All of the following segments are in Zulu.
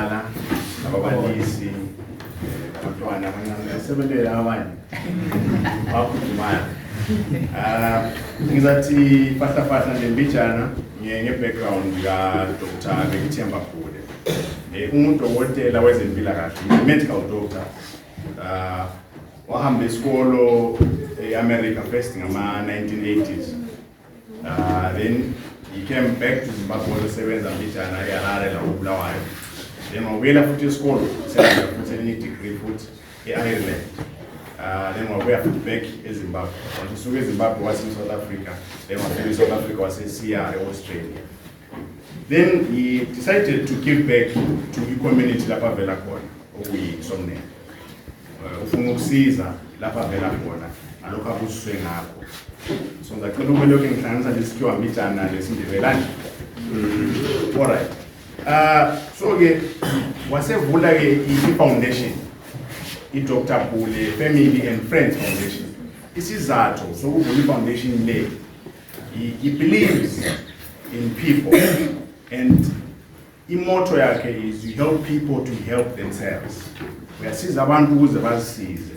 abadala ababalisi abantwana abancane sebelela abanye bakhudumala ngizathi fahla nje mbijana nge-background ka-Dr. Bekithemba Bhule umuntu dokotela wezempilakahle medical doctor wahamba isikolo e-America first ngama-1980s then he came back to Zimbabwe wasebenza mbijana e-Harare la uBulawayo then wabuyela futhi isikolo sebenza futhi elinye degree futhi e-Ireland then wabuya futhi back eZimbabwe wasuka eZimbabwe wase South Africa then wafika eSouth Africa wasesiya e-Australia then he decided to give back to i-community lapha avela khona okuyisomnene ufuna ukusiza lapha avela khona alokho abuswe ngakho so ngicela ukweloke ngihlanganisa lesikhiwa mbijana lesindebelanje alright so ke wasevula ke i-foundation i-Dr. Bhule Family and Friends Foundation isizathu sokuvula i-foundation le he believes in people and imotto yakhe is you help people to help themselves uyasiza abantu ukuze bazisize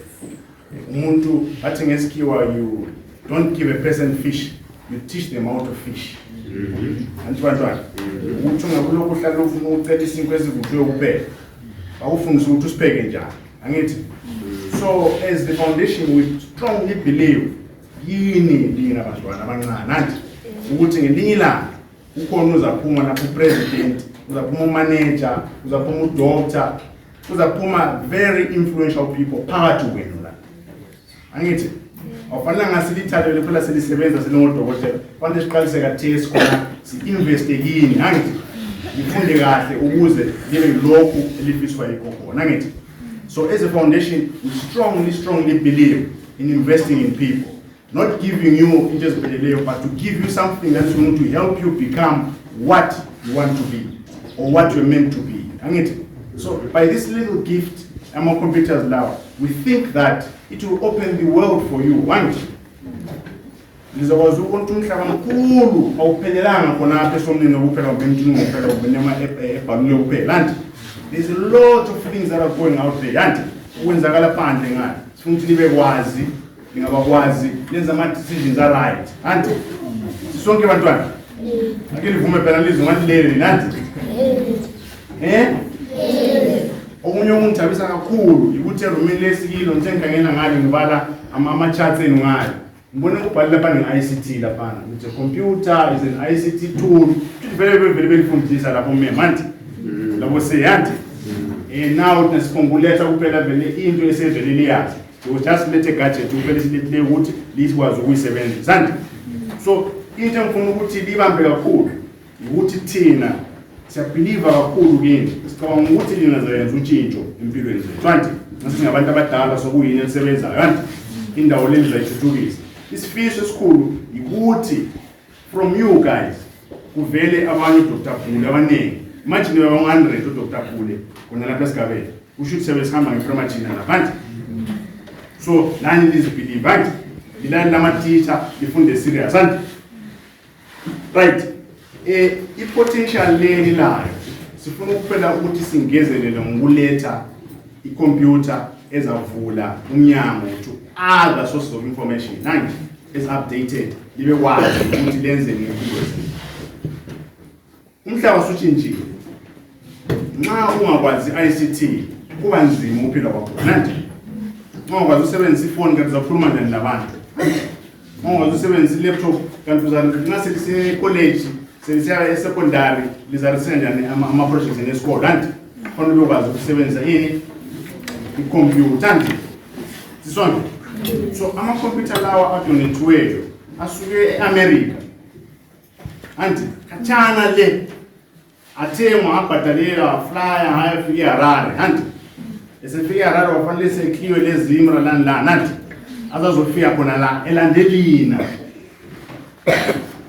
umuntu athi ngesikhiwa you don't give a person fish you teach them how to fish anti bantwana uthi ngakuloko uhlala ufuna ucela isinkwe ezivuthiwe kuphela awufundisa ukuthi usipheke njani angithi so as the foundation we strongly believe yini lina bantwana abancane nanti ukuthi ngelinye ilanga ukhona uzaphuma lapho upresident uzaphuma umanager uzaphuma udoctor uzaphuma very influential people phakathi kwenu la angithi awufanele ngasilithathe phela selisebenza selingodokotela fanele siqalise kathesi khona si-investe kini angithi ifunde kahle ukuze libe lokhu elifiswa yikho khona angithi so as a foundation we strongly believe in investing in people not giving you just but to give you something that's going to help you become what you want to be or what you're meant to be angithi so by this little gift among computers now we think that it will open the world for you angithi lizokwazi ukuthi umhlaba mkhulu awuphelelanga khona apha esomnini okuphela ngomntunu ngophela ngobunema ebhalule kuphela anti there's a lot of things that are going out there anti ukwenzakala phandle ngani sifuna ukuthi libe kwazi lingabakwazi lenza ama decisions are right anti sonke bantwana ake livume phela lizwe ngalileli nanti omunye umuntu thabisa kakhulu ukuthi erumini lesikilo njengikhangela ngale ngibala ama-charts enu ngale ngibone ubhali lapha nge-ICT laphana ukuthi computer is an ICT tool vele belifundisa lapho manti labo seyanti now nesikhonguletha kuphela vele into esevelile yazi you just let a gadget uphela silethile ukuthi likwazi ukuyisebenzisa anti so into engifuna ukuthi libambe kakhulu ukuthi thina siyabelieve kakhulu kini sicabanga ukuthi lingazenza utshintsho empilweni zethu anti nasingabantu abadala sokuyini elisebenzayo anti indawo leli zayithuthukisa isifiso esikhulu ukuthi from you guys kuvele abanye uDr. Bhule abaningi imagine we 100 uDr. Bhule kona lapha esigabeni usho ukuthi sebesihamba ngepremachina lapha so nani lizibelieve anti lilani lama teacher lifunde serious anti right i-potential leli layo sifuna ukuphela ukuthi singezelele ngokuletha i-computer ezavula umnyango to other sources of information nangi is updated libe kwazi ukuthi lenze ngempilo umhlaba usutshintshile nxa ungakwazi ICT kuba nzima ukuphila kwakho nanti ungakwazi usebenzisa ifoni kanti uzakhuluma njani nabantu ungakwazi usebenzisa i-laptop kanti nxa selise-college selisiya e-secondary lizarisela njani ama-projects esikole anti khona ubekwazi ukusebenzisa yini i-computer anti sisonke so ama-computer lawa adonethiweyo asuke e-America anti khatshana le athengwa abhadalela flyer ayafika eHarare anti esefika eHarare wafanele sekhiwe lezimra lana anti azazofika khona la elandelina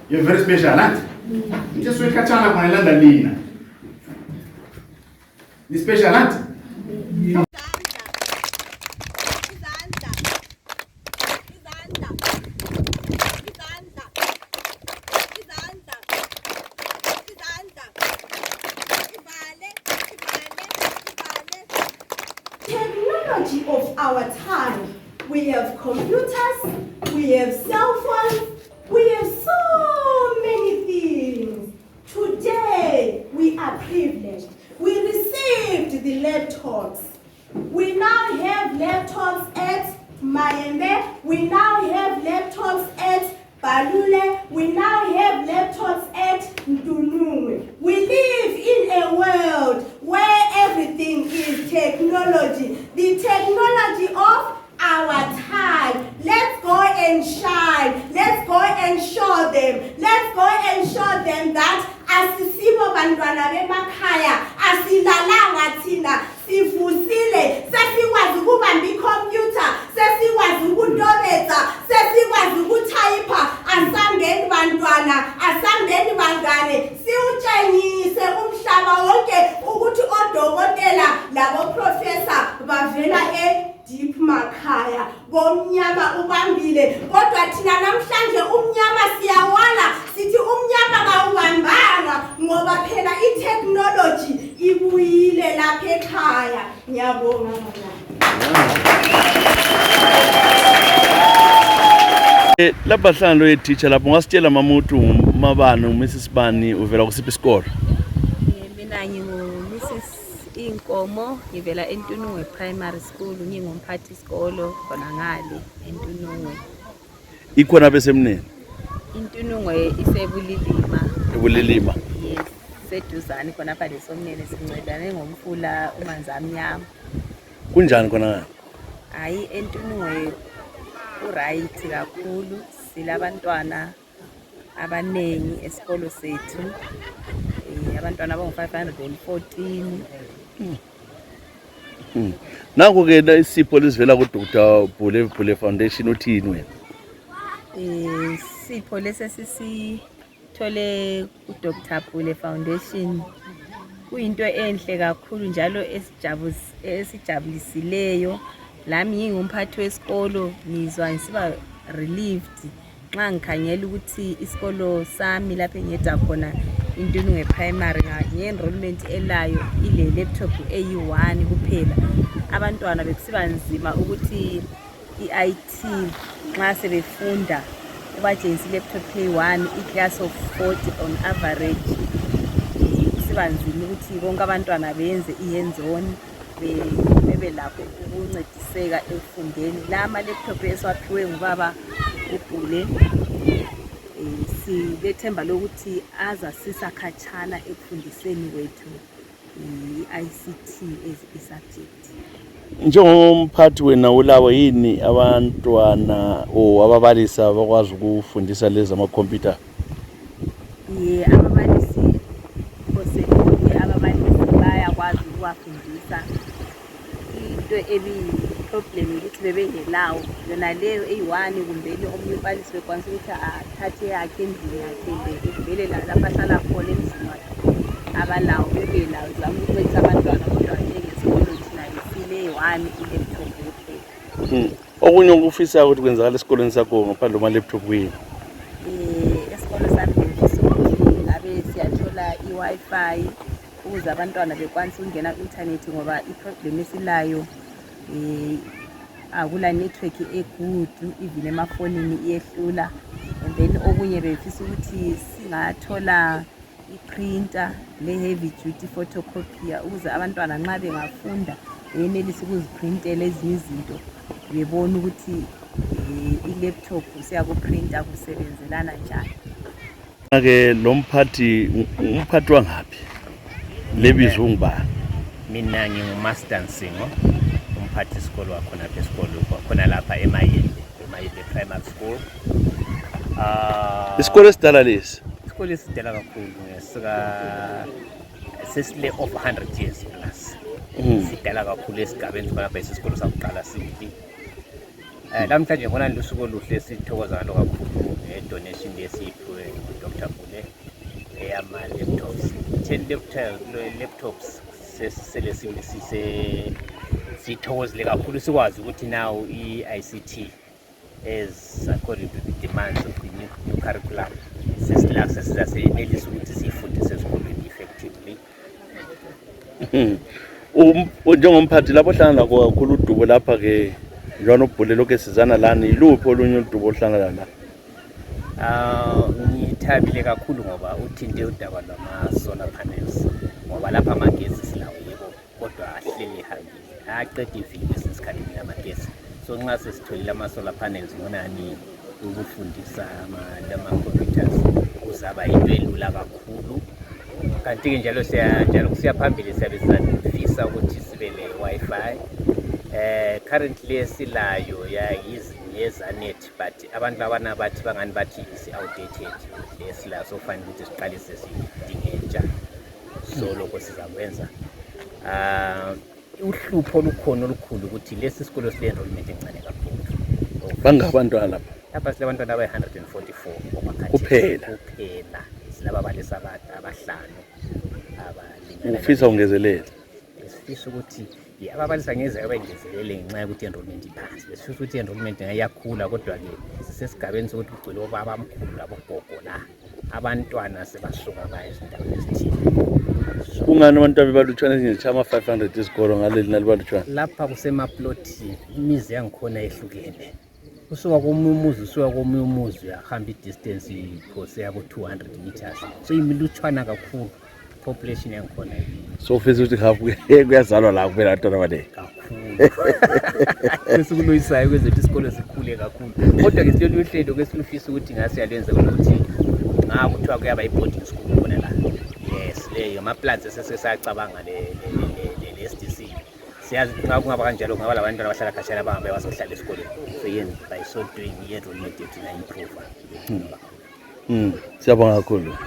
you're very special anti nje suke khatshana khona elandelina ni special anti technology of our time. We have computers, we have cell phones, we have so many things. Today, we are privileged. We received the laptops. We now have laptops at Mayembe. We now have laptops at Balule. We now have laptops at Ndunungwe. We live in a world where everything is technology. The technology of our time. Let's go and shine. Let's go and show them. Let's go and show them that asisibo bantwana bemakhaya, asilalanga thina, sivusile, sesikwazi ukubamba icomputer, sesikwazi ukutobetsa, sesikwazi ukutyper, asambeni bantwana, asambeni bangane, siutshengise umhlaba wonke ukuthi odokotela labo professor bavela deep makhaya, bomnyama ubambile, kodwa thina namhlanje umnyama siyawala, sithi umnyama kawubambanga ngoba phela i-technology ibuyile lapha ekhaya. Ngiyabonga mama. Lapha hlangano ye-teacher lapho ngasitshela mamuthi umabani uMrs Bani uvela kusiphi isikolo? Mina ngingu-Mrs Inkomo, ngivela eNtunungwe Primary School, ngingumphathi isikolo khona ngale eNtunungwe. Ikhona besemnene? Intunungwe isebulilima. Ebulilima? Yes, seduzane khona pha lesomnene sincedane ngomfula umanzamnyama. Kunjani khona ngale? Hayi eNtunungwe uright kakhulu, silabantwana abanengi esikolo sethu. Abantwana abangu-514. Nanku ke isipho lisivela ku-Dr. Bhule Foundation uthini wena? Isipho lesi sisithole ku-Dr. Bhule Foundation kuyinto enhle kakhulu njalo esijabulisileyo. Lami ngingumphathi wesikolo ngizwa ngisiba relieved nxa ngikhangela ukuthi isikolo sami lapho engiyeda khona Intunungwe Primary nge-enrollment elayo ile laptop eyi-1 kuphela. Abantwana bekusiba nzima ukuthi i-IT nxa sebefunda ubatshengisa i-laptop eyi-1 i-class of 40 on average. Kusiba nzima ukuthi bonke abantwana benze i-hands-on bebe lapho ukuncediseka ekufundeni. La ama-laptop esiwaphiwe ngubaba uBhule silethemba lokuthi azasisa khatshana ekufundiseni kwethu i-ICT as i-subject. Njengomphathi wena ulawo yini abantwana ababalisi abakwazi ukufundisa lezi ama-computer? Ababalisi ababalisi bayakwazi ukuwafundisa. Into ebi-problem ukuthi bebengelawo yona leyo eyi-1 kumbeni omunye umbalisi bekwanisa ukuthi athathe yakhe endlini yakhe evele lapho ahlala khona emzini wakhe abalawo bebelawo zama ukuncedisa abantwana kodwa njengesikolo thina isile eyi-1 i-laptop kuphela. Okunye okufisayo ukuthi kwenzakala esikolweni sakho ngaphandle kwama-laptop kuyini? Esikolo sami ngifisa ukuthi ngabe siyathola i-Wi-Fi ukuze abantwana bekwanisa ukungena ku-internet ngoba i-problem esilayo akula network egood, even emafonini iyehlula. And then okunye befisa ukuthi singathola i-printer le-heavy duty photocopier ukuze abantwana nxa bengafunda benelise ukuziprintela ezinye izinto bebona ukuthi i-laptop siyakuprinta kusebenzelana njani. Ke lo mphathi umphathi wangaphi? Lebizo ngibani? Mina nginguMaster Nsingo, umphathi isikolo wakhona lapha esikolo khona lapha eMayembe Primary School. Isikolo esidala lesi? Isikolo esidala kakhulu sesile over 100 years plus. Sidala kakhulu esigabeni khona lapha isikolo sakuqala sithi. Namhlanje ngibona lusuku oluhle sithokoza ngalo kakhulu donation lesiphiwe uDr. Bhule eyama-laptops 10 laptops sesele sithokozile kakhulu sikwazi ukuthi now i-ICT as according to the demands of the new curriculum sesisenelisa ukuthi siyifundise esikolweni effectively. Njengomphathi lapho hlangana nako kakhulu udubo lapha ke njalo ubhule lokho esizana lana iluphi olunye udubo ohlangana la? Ngithabile kakhulu ngoba uthinte udaba lwama-solar panels ngoba lapha amagesi silawo yebo kodwa ahleli ehambile aqeda iviki esesikhathini yamagesi. So nxa sesitholile ama-solar panels ngonani ukufundisa lama-computers kuzaba yinto elula kakhulu. Kanti-ke njalo kusiya phambili siyabe sifisa ukuthi sibe le-Wi-Fi. Currently esilayo yezanet but abantu abana bathi bangani bathi isi-outdated esilayo so kufanele ukuthi siqale sesidinge entsha. So lokho sizakwenza. Uhlupho olukhona olukhulu ukuthi lesi sikolo sile-enrollment encane kakhulu. Bangabantwana lapha? Lapha silabantwana abayi-144 kuphela. Sinababalisi abahlanu abalingana. Ufisa ungezelele? Sifisa ukuthi ababalisi angeze abengezelele ngenxa yokuthi enrollment iphansi. Besifisa ukuthi enrollment ngayakhula kodwa-ke sisesigabeni sokuthi kugcwele obaba abamkhulu labogogo la. Abantwana sebasuka baya ezindaweni ezithile. Kungani abantwana bebalutshwana ezinye ama-500 isikolo ngaleli nalibalutshwana? Lapha kusemaploti imizi yangikhona ehlukene. Usuka komunye umuzi usuka komunye umuzi uyahamba i-distance phose yabo 200 meters. So imilutshwana kakhulu population yangikhona. So ufisa ukuthi half kuyazalwa la kuphela abantwana bale kakhulu. Sesikuloyisayo kwezethu isikole sikhule kakhulu. Kodwa ke silolu uhlelo kwesilufisa ukuthi ngasiyalenza ukuthi kuthiwa kuyaba i-boarding school khona la. Yes, leyo ama-plans esesayacabanga le-SDC. Siyazi xa kungaba kanjalo ngaba labantwana abahlala khashana abangabe bazohlala esikoleni. So by so doing i-enrollment yethu na-improve. Siyabonga kakhulu.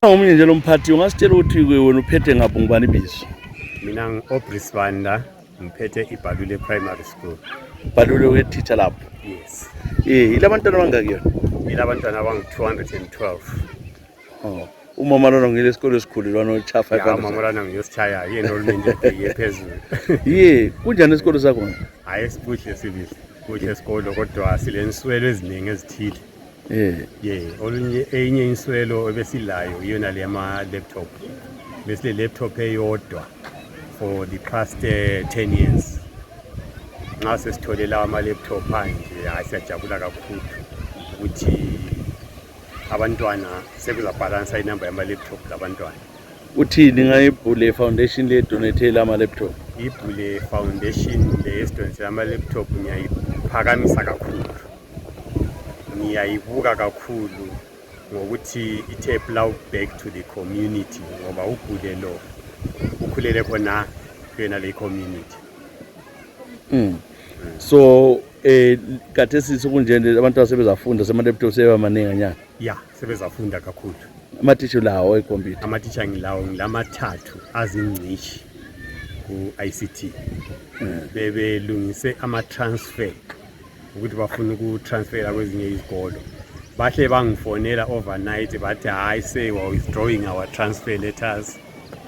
Omunye nje lo mphathi ungasitshela ukuthi wena uphethe ngaphi ngubani ibizo? Mina ngi-Obrisbanda ngiphethe iBhalule Primary School. Bhalule we-teacher lapho? Yes. Ilabantwana abangaki yona? Ilabantwana abangu-212. Umama lona ngile sikole esikhulu lona cha 500. Ya mama lona ngiyosithaya i-enrollment yethu phezulu. Kunjani isikole sakho? Hayi sibuhle sibili. Kuhle isikolo kodwa silenswelo eziningi ezithile. Enye inswelo ebesilayo iyona le yama-laptop. Besile laptop eyodwa for the past 10 years. Nxa sesithole lawa ama-laptop manje hayi siyajabula kakhulu ukuthi abantwana sekuzabhalansa inamba yama-laptop labantwana. Uthini ngayiBhule Foundation le donate ama-laptop? iBhule Foundation le esidonate ama-laptop ngiyayiphakamisa kakhulu. Ngiyayibuka kakhulu ngokuthi ithe plow back to the community ngoba uBhule lo ukhulele khona kuyena le community. So kathesi sokunjene abantu asebezafunda sema-laptop sebamaningi nyana? Ya sebezafunda kakhulu. Amathisha lawo eComputer? Amathisha ngilawo ngilamathathu azingcishi ku-ICT. Bebelungise ama-transfer ukuthi bafuna ukutransfera kwezinye izikolo. Bahle bangifonela overnight bathi hayi say we are withdrawing our transfer letters.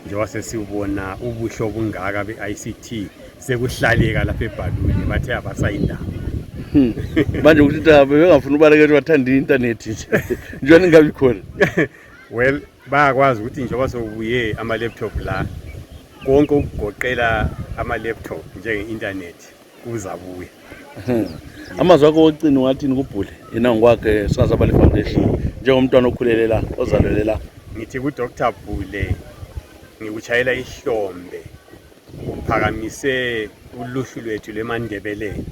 Njengoba sesibona ubuhle obungaka be-ICT sekuhlaleka lapha eBhalule bathe abasayindaba. Manje ukuthi bengafuna ubalekela bathanda i-internet nje. Njani ngabi khona? Well bayakwazi ukuthi njengoba sobuye ama-laptop la konke ukugoqela ama-laptop njenge-internet kuzabuya. Amazwi akho wocina ungathini kuBhule yena ngokwakhe Sazabale Foundation njengomntwana okhulele la ozalelwe la? Ngithi ku-Dr. Bhule ngikuchayela ihlombe uphakamise uluhlu lwethu lemaNdebeleni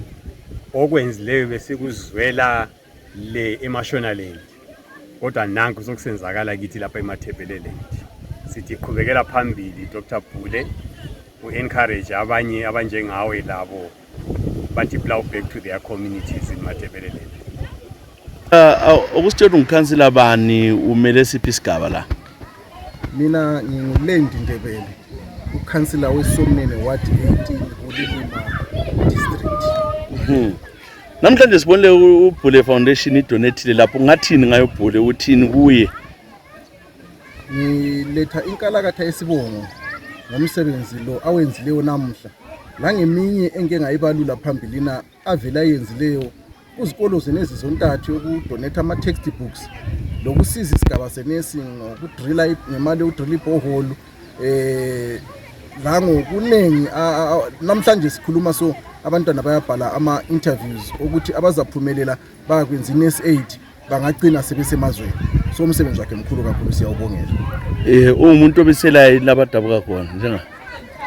okwenzileyo besikuzwela le eMashonaland kodwa nanku sokusenzakala kithi lapha eMathebeleland. Sithi qhubekela phambili Dr. Bhule u-encourage abanye abanjengawe labo bathi plow back to their communities in Mathebeleland. Ukusitshela ungikhansila bani umele siphi isigaba la? Mina nginguLendi Ndebele, ukhansila weSomnene Ward 18 uLilima District. Namhlanje sibonile uBhule Foundation idonate lapho ngathini ngayo uBhule uthini kuye? Ngiletha inkalakatha yesibongo ngomsebenzi lo awenzileyo namuhla. La ngeminye engeke ngayibalula phambilina avela yenzileyo kuzikolo zenezi zontathu yokudonate ama-textbooks lokusiza isigaba senursing ngokudrilla ngemali yokudrilla ibhoholo la ngokunengi namhlanje sikhuluma so abantwana bayabhala ama-interviews ukuthi abazaphumelela bakwenza i-NS8 bangagcina sebesemazweni. So umsebenzi wakhe mkhulu kakhulu, siyawubongela. Umuntu obiselayo labadabuka khona njenga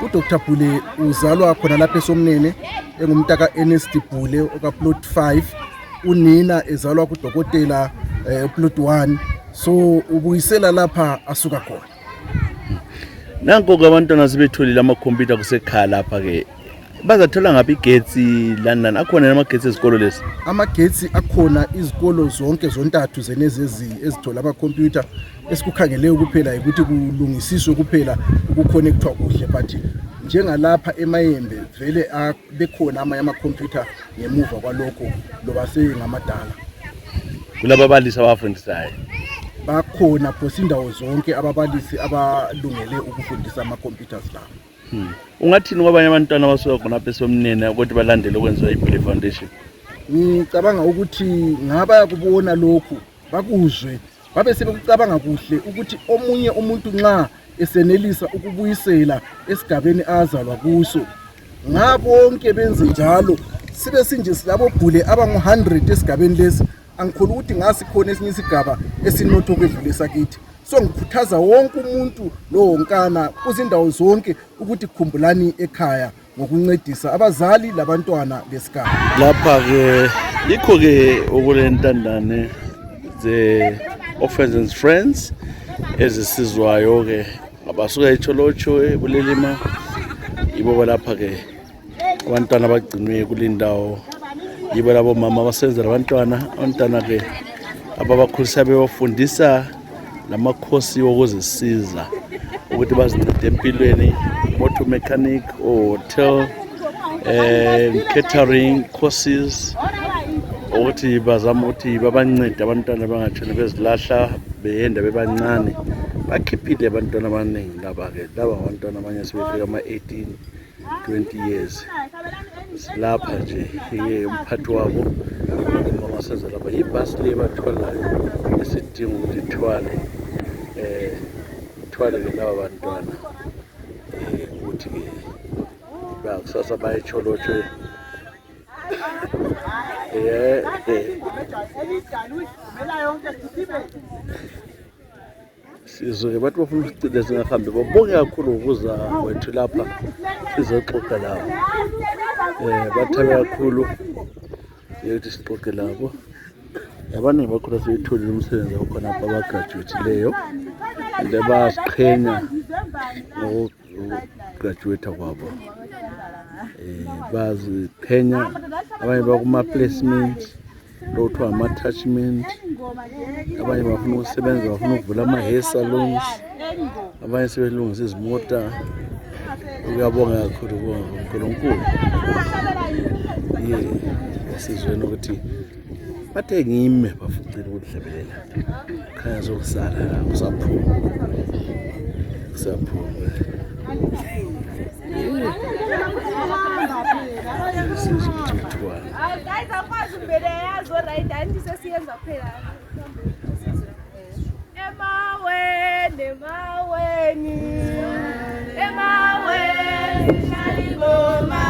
uDr Bhule uzalwa khona lapha eSomnene, engumntaka Ernest Bhule okaplot 5, unina ezalwa kudokotela plot 1, so ubuyisela lapha asuka khona. Nanko abantwana sebetholile amakhompyutha kusekhala lapha ke bazathola ngaphi igetsi London akhona namagetsi ezikolo lesi. Amagetsi akhona izikolo zonke zontathu zenezezi ezithola amakhompyutha, esikukhangeleyo kuphela ukuthi kulungisiswe kuphela ukuconnectwa kuhle, but njengalapha eMayembe vele bekhona amanye amakhompyutha ngemuva kwalokho loba sengamadala. Kulaba abalisi abafundisayo bakhona phose indawo zonke ababalisi abalungele ukufundisa ama-computers lawo. Ungathini kwabanye abantwana abasuka khona lapha eSomnene ukuthi balandele ukwenziwa iBhule Foundation? Ngicabanga ukuthi ngaba yakubona lokhu bakuzwe babe sebekucabanga kuhle ukuthi omunye umuntu nxa esenelisa ukubuyisela esigabeni azalwa kuso, ngabonke benze njalo, sibe sinje silabo Bhule abangu-100 esigabeni lesi. Angikhulu ukuthi ngasikhona esinye isigaba esinotho kwedlule sakithi. So ngikhuthaza wonke umuntu lowonkana kuzindawo zonke ukuthi kukhumbulani ekhaya ngokuncedisa abazali labantwana besigaba. Lapha ke yikho ke okulentandane ze-Orphans and Friends ezisizwayo ke abasuka eCholocho eBulelima, yibo lapha ke abantwana abagcinwe kulindawo, yibo labo mama abasenzela abantwana ke ababakhulisa bebafundisa namakhosi okuzisiza ukuthi bazincede empilweni, motor mechanic or hotel catering courses, ukuthi bazama ukuthi babancede abantwana bangatshoni bezilahla behenda bebancane. Bakhiphile abantwana abaningi laba ke, laba abantwana abanye sebefika ama-18 20 years. Silapha nje umphathi wabo ngasenza lapha ibhasi le bathwalayo esidinga ukuthi ithwale ke laba bantwana ukuthi ke bakusasa bayeCholocho sizwe bathi bafuna ukucida singahambi babonge kakhulu ukuza wethu lapha sizoxoxa labo. Bathabe kakhulu ukuthi sixoxe labo. Abaningi bakhona sebetholile umsebenzi wakhona apha abagraduate-leyo and bayasiqhenya ngokugraduate kwabo. Baziqhenya abanye bakuma-placement lokuthiwa ama-attachment, abanye bafuna ukusebenza, bafuna ukuvula ama-hair salons, abanye sebelungisa izimota. Uyabonga kakhulu uNkulunkulu esizweni ukuthi bathe ngime bafucile ukudlebelela khaya zokusala usaphuma guys akwazi ubele yazo right anti sesiyenza phela emaweni shaliboma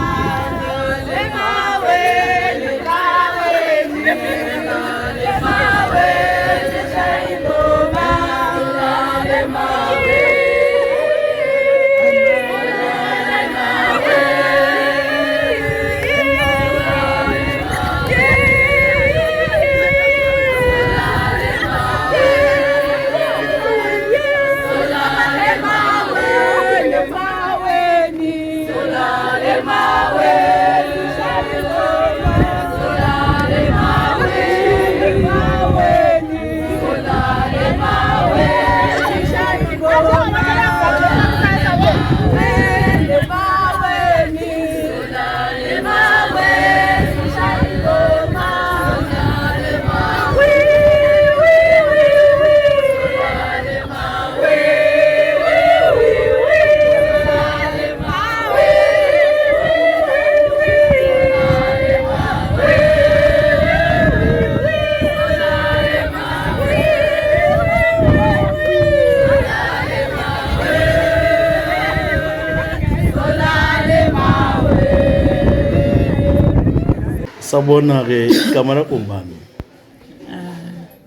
Sabona ke igama lakho ngubani?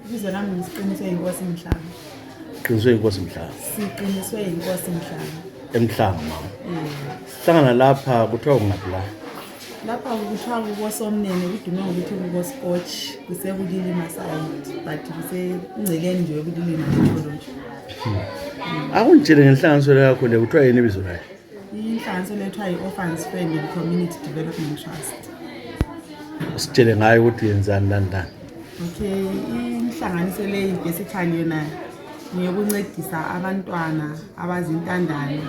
Ibizo lami ngisiqiniswe inkosi Mhlanga. Qiniswe inkosi Mhlanga. Siqiniswe inkosi Mhlanga. Emhlanga mama. Sihlangana lapha kuthiwa kungaphi la? Lapha kuthiwa kuKosomnene kudume ngokuthi kukoScotch kusekulilima side but kusengceleni nje yokulilima technology. Akungitshele ngenhlanganiso yakho le kuthiwa yini ibizo layo? Inhlanganiso lethiwa yi-Orphans Friend and Community Development Trust. Sitshele ngayo ukuthi yenzani ndani. Okay, inhlanganiso le basically yona ngiyokuncedisa abantwana abazintandane.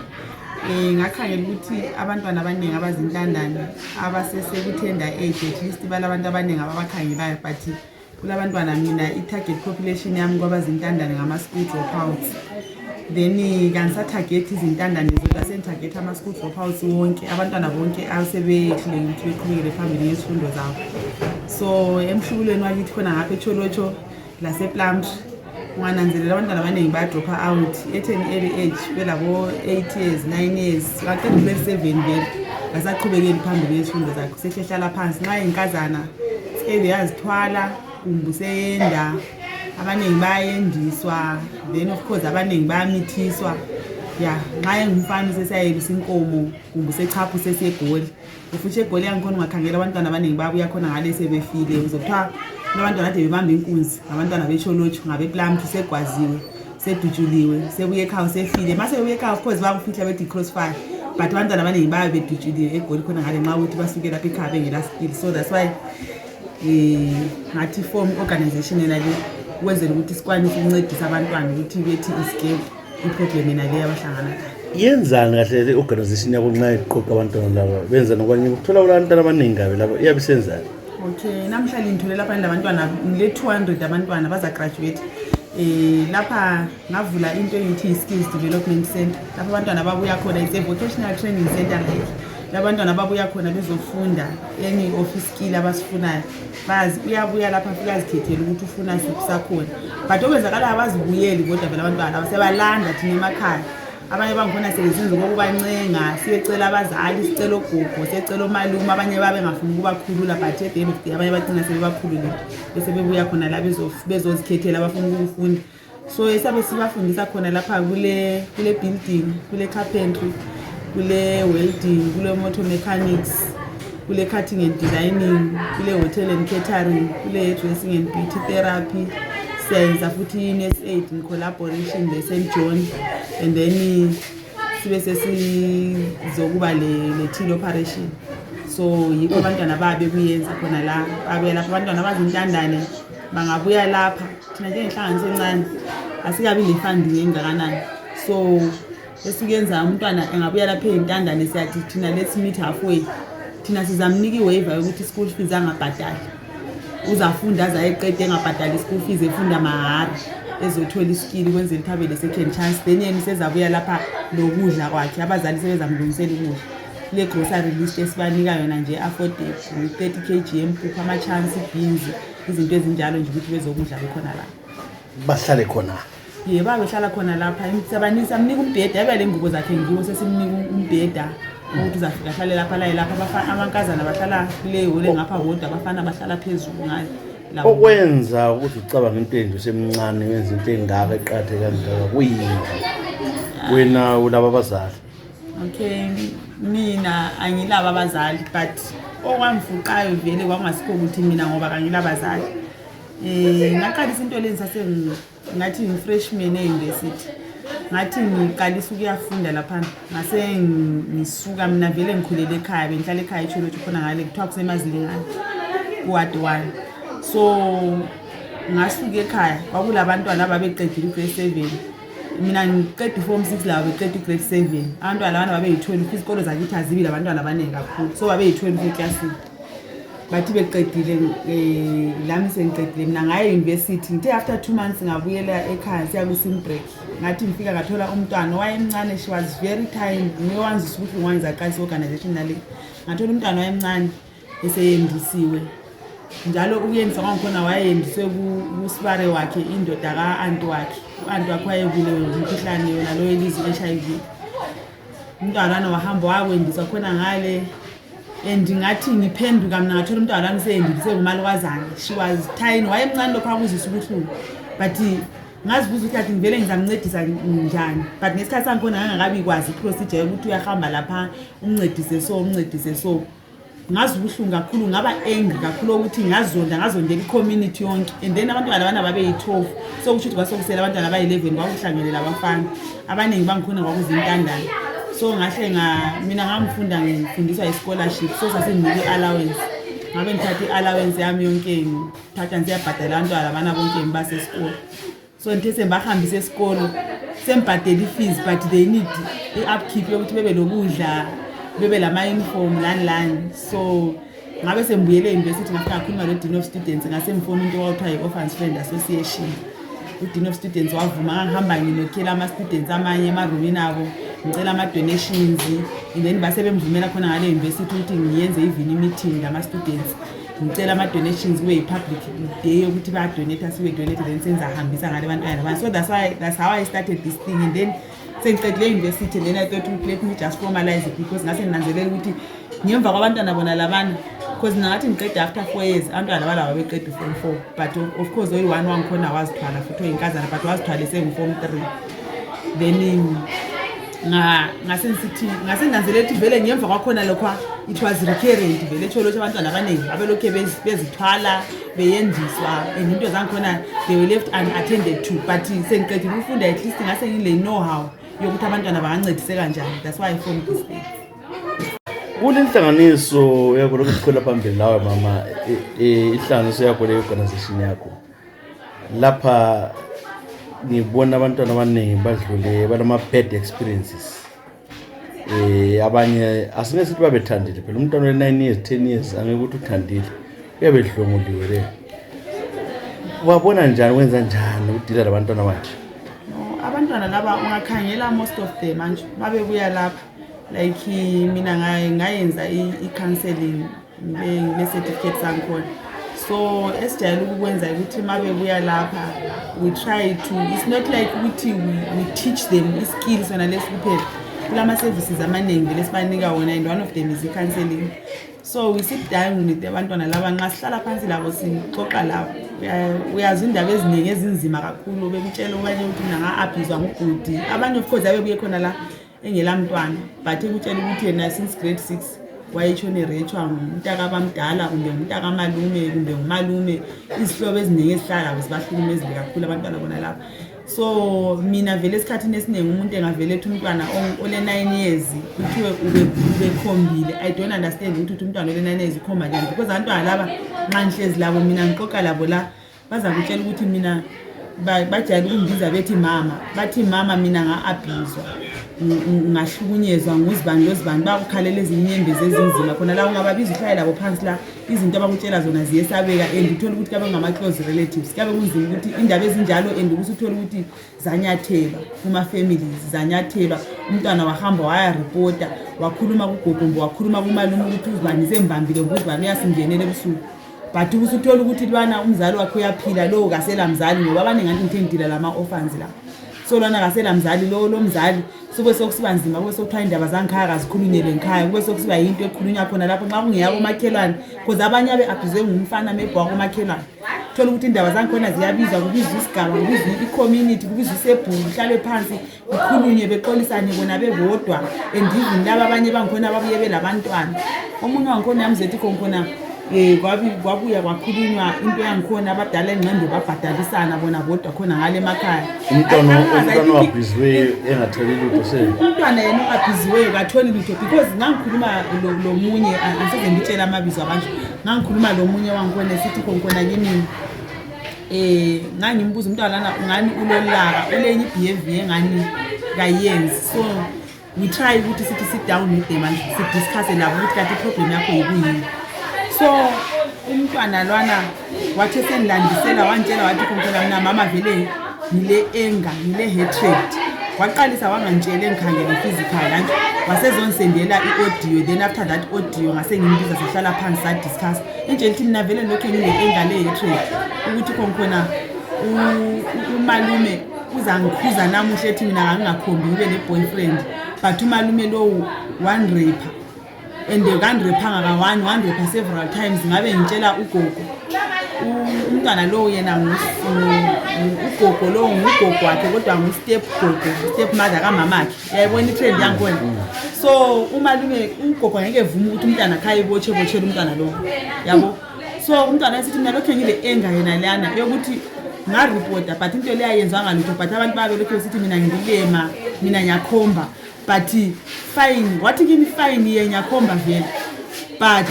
Ngakhangela ukuthi abantwana abaningi abazintandane abasesekuthenda age at least balabantu abaningi ababakhangelayo but kulabantwana mina i-target population yami kwabazintandane ngama-school dropouts. Then kangisatarget izintandane zodwa sengitarget ama-school dropouts wonke abantwana bonke asebehlulekile ukuthi beqhubekele phambili ngezifundo zabo. So emhlubulweni wakithi khona ngapha eCholotsho lasePlumtree ungananzelela abantwana abaningi bayadropa out at an early age belabo 8 years 9 years baqeda kule 7 vele ngasaqhubekeli phambili ngezifundo zakhe sehlala phansi nxa inkazana sike yazithwala kumbe useyenda abaningi bayendiswa then of course abaningi bayamithiswa ya nxa engumfana sesiyayelisa inkomo kumbe usechapha usesiyegoli ufuthi egoli yangikhona ungakhangela abantwana abaningi babuya khona ngale sebefile uzothiwa abantwana ade bebamba inkunzi abantwana beCholotsho ngabePlumtree segwaziwe sedutshuliwe sebuye ekhaya sefile mase bebuye ekhaya of course bakufihla bethi crossfire but abantwana abaningi babe bedutshuliwe egoli khona ngale nxa ukuthi basuke lapha ekhaya bengela skill. So that's why ngathi form organization yena le ukwenzela ukuthi sikwanise ukuncedisa abantwana ukuthi bethi escape iproblem yena le abahlangana nayo. Yenzani kahle le organization yakho nxa iqoqa abantwana laba benza nokwanye ukuthola abantwana abaningi ngabe laba iyabe senzani? Okay, namhlanje ngithole lapha labantwana le 200 abantwana baza graduate. Lapha ngavula into eyithi skills development center. Lapha abantwana babuya khona it's a vocational training center like. Labantwana babuya khona bezofunda any office skill abasifunayo. Bazi uyabuya lapha afika azikhethela ukuthi ufuna siphi sakhona. But okwenzakala abazibuyeli kodwa vele abantwana abasebalanda thina emakhaya. Abanye bangikhona sebesenza ukubancenga siyecela abazali sicela ogogo siyecela omalume abanye babe ngafuni ukubakhulula but at the end of the day abanye bagcina sebebakhulula bese bebuya khona la bezozikhethela abafuna ukufunda. So esabe sibafundisa khona lapha kule building kule carpentry kule welding kule motor mechanics kule cutting and designing kule hotel and catering kule dressing and beauty therapy senza futhi nurse aid in collaboration le St John and then sibe sesizokuba le teen operation. So yikho abantwana babe kuyenza khona la babuya lapha abantwana abazintandane bangabuya lapha thina njengenhlanganiso encane asikabi le funding engakanani. So esikuyenza umntwana engabuya lapha ezintandane siyathi thina let's meet halfway. Thina sizamnika iwaiver yokuthi school fees angabhadali uzafunda azayeqede engabhadali school fees efunda mahara ezothola iskill kwenzela ukuthi le second chance then yena sezabuya lapha lokudla kwakhe abazali sebezamlungisela ukudla le grocery list esibanika yona nje affordable 30 kg yempuphu ama chance beans izinto ezinjalo nje ukuthi bezokudla bekhona la bahlale khona. Yebo babehlala khona lapha imsabanisa amnika umbheda yabe le ngubo zakhe ngiwo sesimnika umbheda ukuthi uzafika ahlale lapha lapha amankazana bahlala kule hole ngapha kodwa abafana bahlala phezulu ngayo la. Okwenza ukuthi ucabanga into enje semncane wenza into engaka eqathe kangaka kuyini wena ulaba abazali? Okay, mina angilaba abazali but okwamfuqayo vele kwangasikho ukuthi mina ngoba kangilaba abazali. Ngaqalisa into leni ngathi ngifreshman e-university ngathi ngiqalisa ukuyafunda lapha ngase ngisuka mina vele ngikhulele ekhaya bengihlala ekhaya eCholotsho khona ngale kuthiwa kusemazilingana kuward 1. So ngasuka ekhaya kwakulabantwana ababeqedile grade 7 mina ngiqeda form 6 laba beqeda grade 7 abantwana laba babeyi12 izikolo zakithi azibile abantwana abaningi kakhulu so babeyi12 eklasini bathi beqedile lami sengiqedile mina ngaye university ngithe after 2 months ngabuyela ekhaya siya ku sim break ngathi ngifika ngathola umntwana wayemncane she was very tiny ngiyowanzisa ukuthi ngwanza qalisa organization nale ngathola umntwana wayemncane eseyendisiwe njalo ukuyendisa kwangikhona wayendiswe kusibare wakhe indoda ka anti wakhe wayebule umkhuhlane yona lo elizi HIV umntwana wahamba wakwendisa khona ngale and ngathi ngiphenduka mina ngathola umntwana wami seyendilise ngumalukazana. She was tiny, wayemncane lokho akuzisa ubuhlungu, but ngazibuza ukuthi athi ngivele ngizamncedisa njani, but ngesikhathi sangikhona ngangakabi kwazi iprocedure yokuthi uyahamba lapha umncedise so ngazi ubuhlungu kakhulu, ngaba angry kakhulu ukuthi ngazondela i-community yonke, and then abantwana abana babeyi-12, so kusho ukuthi kwasokusela abantwana abayi-11 kwakuhlanganele abafana abaningi bangikhona kwakuzintandane. So ngahle mina ngifundiswa i-scholarship, so sasenginike i-allowance, ngabe ngithatha i-allowance yami yonke ngithatha ngiyabhadala abantwana abana bonke ngibasesikole. So ngithe sembahambisa esikolo sembhadela i-fees, but they need i-upkeep yokuthi bebe lokudla, bebe lama-uniform lani. So ngabe sembuyele e-university ngafika ngakhuluma no-dean of students, ngasemfona into okuthiwa yi-Orphans Friend Association. U-dean of students wavuma ngangihamba nginokhela ama-students amanye emarumini abo ngicela ama-donations, and then base bemvumela khona ngale university ukuthi ngiyenze even i-meeting lama-students ngicela ama-donations kube-public day yokuthi bayadonate, siwe-donate, then senzahambisa ngale bantwana. So that's how I started this thing, and then sengiqedile e-university, and then I thought let me just formalize it, because ngase nginanzelela ukuthi ngemva kwabantwana bona labana, because ngathi ngiqede after 4 years abantwana balawa beqede form 4, but of course oyi-1 wangikhona wazithwala futhi oyinkazana, but wazithwale sengu-form 3. Then ngasenanzelela ukuthi vele ngemva kwakhona lokho it was recurrent, vele etsho lokho abantwana abaningi abelokhu bezithwala beyendiswa, and into zangikhona they were left unattended to, but sengiqedile ukufunda at least ngase ngile know-how yokuthi abantwana bangancedise kanjani. That's why I formed this thing. Kulenhlanganiso yakho lokho sikhona phambili lawe mama, ihlanganiso yakho le organization yakho lapha ngibona abantwana abaningi badlule banama bad experiences. Abanye asingeke sithi babethandile, phela umntwana we9 years 10 years angeke ukuthi uthandile, uyabedlonguliwe le. Wabona njani, wenza njani udila labantwana bakhe? No, abantwana laba ungakhangela most of them manje babebuya lapha like mina ngayenza i-counseling nge-certificate sangikhona. So esijayele ukwenza ukuthi mabebuya lapha we try to, it's not like ukuthi we teach them i-skills wona lesi kuphela, kulama services amaningi lesibanika wona, and one of them is i-counseling. So we sit down with abantwana laba, nxa sihlala phansi labo sixoxa labo, uyazi indaba eziningi ezinzima kakhulu, bekutshela okanye ukuthi mina nga-abuswa ngubhuti, abanye of course abebuye khona la engelamntwana, but ekutshela ukuthi yena since grade 6 wayetshone rechwa ngumntaka abamdala kumbe ngumntaka amalume kumbe ngumalume, izihlobo eziningi ezihlala labo zibahlukumezile kakhulu abantwana bona lapha. So mina vele esikhathini esiningi umuntu engavele ethi umntwana ole 9 years kuthiwe ubekhombile, I don't understand ukuthi umntwana ole 9 years ukhomba njani, because abantwana laba nxa ngihlezi labo mina ngixoxa labo la baza kutshela ukuthi mina bajayele ukungibiza bethi mama, bathi mama mina nga-abuswa, ngahlukunyezwa nguzibani lozibani, bakukhalela ezinye inyembezi ezinzima khona la ungababiza uhlale labo phansi la, izinto abakutshela zona ziyesabeka, and uthole ukuthi kabe ngama-close relatives, kabe kunzima ukuthi indaba ezinjalo, and ukusuthole ukuthi zanyathelwa kuma-families, zanyathelwa. Umntwana wahamba wayaripota, wakhuluma kugogo, wakhuluma kumalume ukuthi uzibani sembambile nguzibani uyasingenela ebusuku, but usuthola ukuthi lwana umzali wakhe uyaphila, lo kasela mzali, ngoba abaningi ngathi ngithe ngidila lama-orphans la, so lwana kasela mzali, lo mzali sube sokusiba nzima, kube sokuthiwa indaba zangikhaya akazikhulunyele ngikhaya, kube sokusiba yinto ekhulunywa khona lapho nxa kungeyabo makhelwane, because abanye abe-abuse ngumfana maybe wakomakhelwane. Thola ukuthi indaba zangikhona ziyabizwa, kubizwa isigaba, kubizwa i-community, kubizwa isebhulu, kuhlale phansi kukhulunywe beqolisane bona bebodwa, and even laba abanye bangikhona babuye belabantwana. Omunye wangikhona yamzethi khona kwabuya kwakhulunywa into yangikhona abadala engqondo babhadalisana bona bodwa khona ngale emakhaya. Umntwana wabhiziweyo engatholi lutho sena. Umntwana yena obhiziweyo katholi lutho, because ngangikhuluma lo munye, angisoze ngitshela amabizo abantu, ngangikhuluma lo munye wangikhona sithi khona kimi ngangimbuza umntwana lana ngani ulolaka, ulenye i-behavior engani kayenzi. So we try ukuthi sithi sit down with them and sidiscuss labo ukuthi kanti i-problem yakho yikuyini. So umntwana lwana wathi sengilandisela wantshela wathi khona mina mama vele ngile anger, ngile hatred, waqalisa wangantshela engikhangela physical kanje, wasezonsendela i-audio, then after that audio ngase ngimbiza sihlala phansi sa discuss entshela ukuthi mina vele lokho ngile anger le hatred ukuthi khona umalume uzangikhuza namuhla ethi mina ngangingakhombi ube ne boyfriend, but umalume lo one raper and kandirephanga ka-1 wandirepha several times ngabe ngitshela ugogo umntwana lowo yena ugogo lowo ngugogo wakhe kodwa step mother kamamakhe yayibona itrend yangikhona so umalume ugogo ngeke evuma ukuthi umntana khayibotshe-botshela umntwana lowo yabo so umntwana esithi mina lokhu ngile enga yena leyana yokuthi ngaripota but into leyo ayenzanga lutho but abantu babelokhu besithi mina ngilema mina ngiyakhomba but fine wathi kimi fine yenyakhomba vele but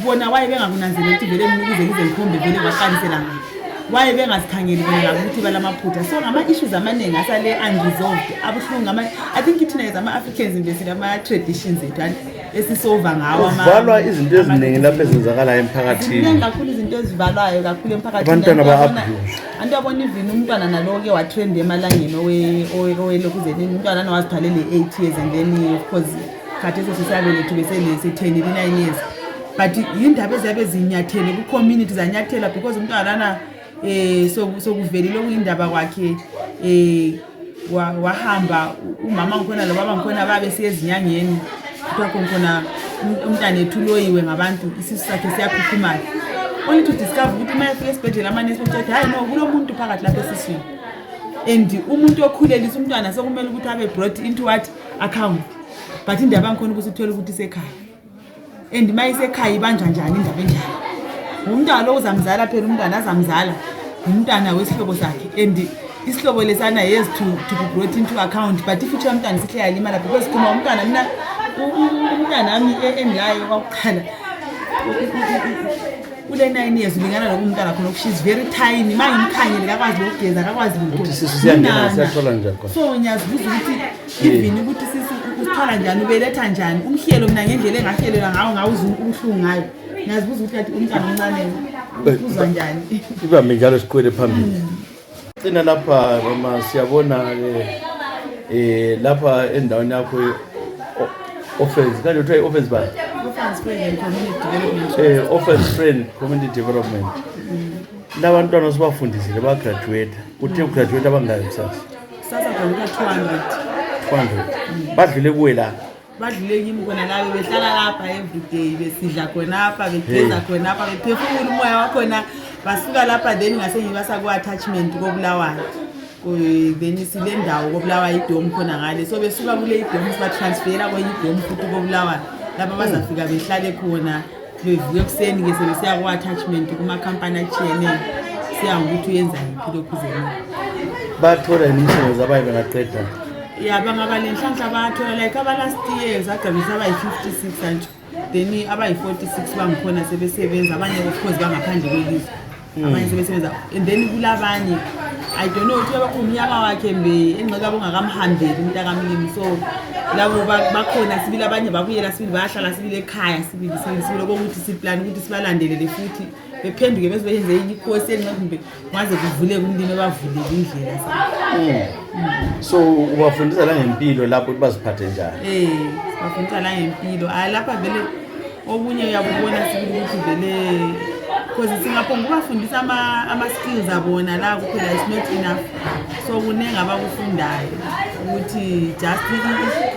bona waye bengakunanzela ukuthi vele mina ukuze ngize ngikhombe vele kwaqalisela ngani waye bengazikhangeli bona ngakuthi balamaphutha so ngama-issues amaningi asale unresolved abuhlungu I think ithina as ama-Africans investile ama-traditions ethu esisova ngawo kuvalwa izinto eziningi lapho ezenzakalayo emphakathini kakhulu izinto ezivalwayo kakhulu emphakathini abantwana ba-abuse antu abona even umntwana nalo-ke watrend emalangeni owelokuzeni umntwana nawazithalele 8 years and then of course khathi esesisabelethhu beselese-10 9 years but yindaba eziyabe zinyathele ku-community zanyathela because umntwana lana sokuvelile okuyindaba kwakhe wahamba umama ngikhona lo baba ngikhona babe siyezinyangeni kuthiwa khona umntana ethu uloyiwe ngabantu isisu sakhe siyakhukhumala only to discover ukuthi uma efika esibhedlela amanesi bethi hayi no kulo muntu phakathi lapha esiswini and umuntu okhulelisa umntwana sekumele ukuthi abe brought into what account but indaba ngikhona ukuthi uthole ukuthi isekhaya and uma isekhaya ibanjwa njani indaba enjani umntwana lo uzamzala phela umntwana azamzala umntwana wesihlobo sakhe and isihlobo lesana yes to be brought into account but if uthi umntwana sihle yalimala because kuma umntwana mina umntwana nami engilayo kwakuqala ule 9 years ulingana lokumntwana khona she's very tiny mangimkhanyele akwazi lokugeza akwazi ukuthi sisi siyangena siyathola njani so ngiyazibuza ukuthi even ukuthi sisi usithola njani ubeletha njani umhlelo mina ngendlela engahlelela ngawo ubuhlungu ngayo ngiyazibuza ukuthi umntwana omncane uzwa njani ibambe njalo sikhwele phambili cina lapha noma siyabona lapha endaweni yakho offense kanti uthiwa offense ba offense friend community development labantwana osibafundisile bagraduate uthe ugraduate abangaki sasa khona 200 badlule kuwe la badlule kimi khona la behlala lapha everyday besidla khona apha begeza khona apha bephefumula umoya wakhona basuka lapha then ngase ngibasa ku-attachment kobulawayo then sile ndawo kobulawayo idom khona ngale so besuka kule idom sibatransfera kwenye idom futhi kobulawayo lapha bazafika behlale khona bevuke ekuseni-ke sebesiya ku-attachment kumakhampani atshiyeneyo siya ngokuthi uyenza yiphi lokhu zeni bathola imisebenzi abaye bengaqeda ya bangaba lenhlanhla bayathola like aba-last years agabisa abayi-56 antsho then abayi-46 bangikhona sebesebenza abanye of course bangaphandle kwelizwe abanye sebesebenza and then kulabanye I don't know ukuthi umnyaka wakhe engxeka bongakamhambeli umntakamlimi so labo bakhona sibili abanye babuyela sibili bayahlala sibili ekhaya sibili lokuthi siplan ukuthi sibalandelele futhi bephenduke bese beyenze ikhosi engqombe ngaze kuvule kumlimi bavulele indlela so ubafundisa la ngempilo lapho ukuthi baziphathe njani bafundisa la ngempilo lapha vele obunye uyabubona sibili ukuthi vele because singaphonga ukubafundisa ama-skills abona la kuphela is not enough so kuningi abakufundayo ukuthi just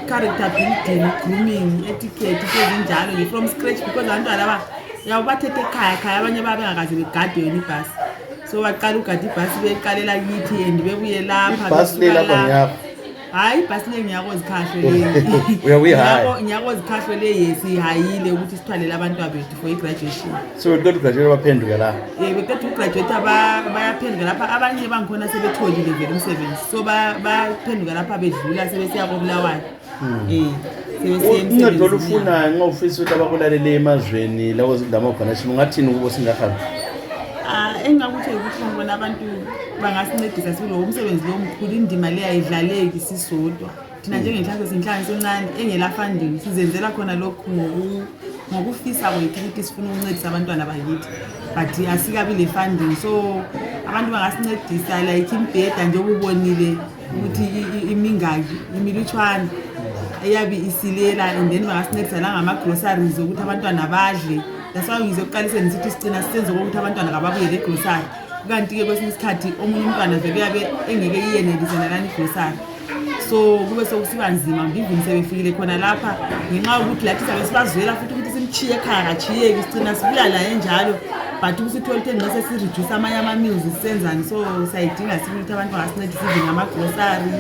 character building, grooming, etiquette ezinjalo nje from scratch because abantwana laba yabathethe ekhaya abanye babengakaze begade yona ibhasi so baqala ugade ibhasi beqalela kithi and bebuye lapha ibhasi le lapha ngiyapha hayi ibhasi le ngiyakozikhahlwe le ngiyakozikhahlwe le yesihayile ukuthi sithwalele abantwana bethu for i-graduation so beqeda ugraduate baphenduka la beqeda ugraduate bayaphenduka lapha abanye bangikhona sebetholile vele umsebenzi so baphenduka lapha bedlula sebesiya kobulawayo uncedo olufunayo nxa ufisa ukuthi abakulalele emazweni lawo zindama-organization ungathini kubo singahambi engingakuthi ukuthi ngibona abantu bangasincedisa sikulo umsebenzi lo mkhulu indima le ayidlaleki sisodwa thina njengenhlanganiso sinhlanganiso encane engela funding sizenzela khona lokhu ngokufisa kwethu ukuthi sifuna ukuncedisa abantwana bakithi but asikabi le funding so abantu bangasincedisa like imbheda nje ubonile ukuthi imingaki imilutshwana eyabi isilela and then bangasincedisa la ngama-groceries ukuthi abantwana badle that's why ngizokuqalisa nisithi sicina sisenze ukuthi abantwana kababuye le-grocery kanti-ke kwesinye isikhathi omunye umntwana vele uyabe engeke iyenelise nalani i-grocery so kube sokusiba nzima ngivini sebefikile khona lapha ngenxa ukuthi lathi sabe sibazwela futhi ukuthi simchiye ekhaya akachiyeki sigcina sibuya la enjalo but usithola ukuthi nxa sesireduce amanye ama-meals sisenzani so sayidinga sibili ukuthi abantu bangasincedisa even ngama-grocery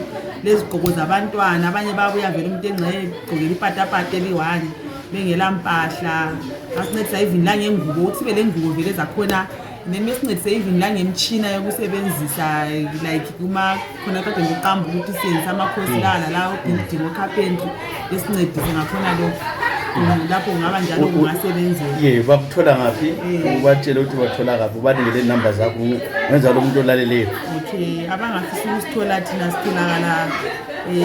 lezigqoko zabantwana abanye babuya vele umuntu engxe egqokela ipatapata eli-1 bengela mpahla basincedisa even langengubo ukuthi sibe le ngubo vele zakhona then besincedise even langemtshina yokusebenzisa like khona kade ngiqamba ukuthi siyenzisa amakhosilala la obuilding ocarpentry besincedise ngakhona lokho lapho kungaba njalo kungasebenzela bakuthola ngaphi ubatshele ukuthi bathola ngaphi ubalingele inamba zakho wenza lo muntu olaleleyo okay abangafisa ukusithola thina sitholakala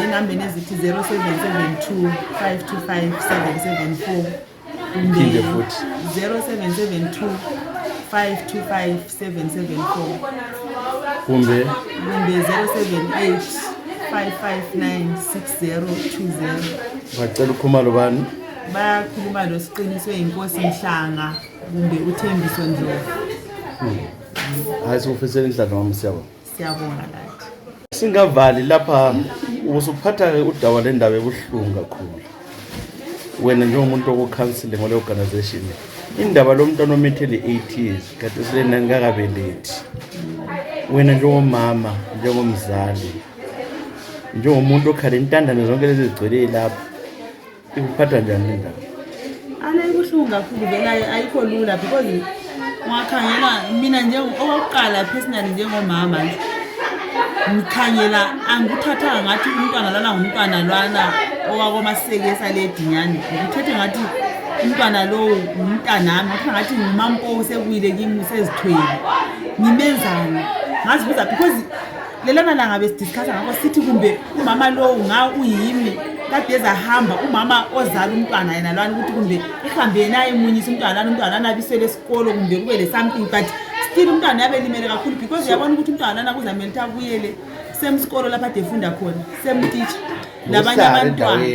enambeni ezithi 0772 525 774 phinde futhi 0772 525 774 kumbe 078 559 6020 bacela ukhuluma bani bayakhuluma lo Siqiniswe Inkosi Mhlanga kumbe uThembiso Ndlovu hayi sifisela inhlanhla wami siyabonga lathi singavali lapha usuphatha udaba lendaba ebuhlungu kakhulu wena njengomuntu okukhansile ngole organization indaba lo mntwana omethele 8 years kade silena ngakabelethi wena njengomama njengomzali njengomuntu okhala intandane zonke lezi zigcwele lapha ikuphatha njani le ndaba ana ibuhlungu kakhulu vele ayikho lula because ungakhangela mina okokuqala personally njengomama ngikhangela angikuthatha ngathi umntwana lana ngumntwana lwana owakomasekesa ledinyane ngithethe ngathi umntwana lo umntanami ngathi ngathi ngumampo sekuyile kimi sezithwele ngimenzani ngazibuza because lelana langa besidiscussa ngakho sithi kumbe umama lo uyimi kade ezahamba umama ozala umntwana yena lwana ukuthi kumbe ihambe naye munyisa umntwana nabisele esikolo kumbe kube le something but still umntwana yabe limele kakhulu because uyabona ukuthi umntwana kuzamele ukuthi abuyele semsikolo lapha ade efunda khona semteacher labanye abantwana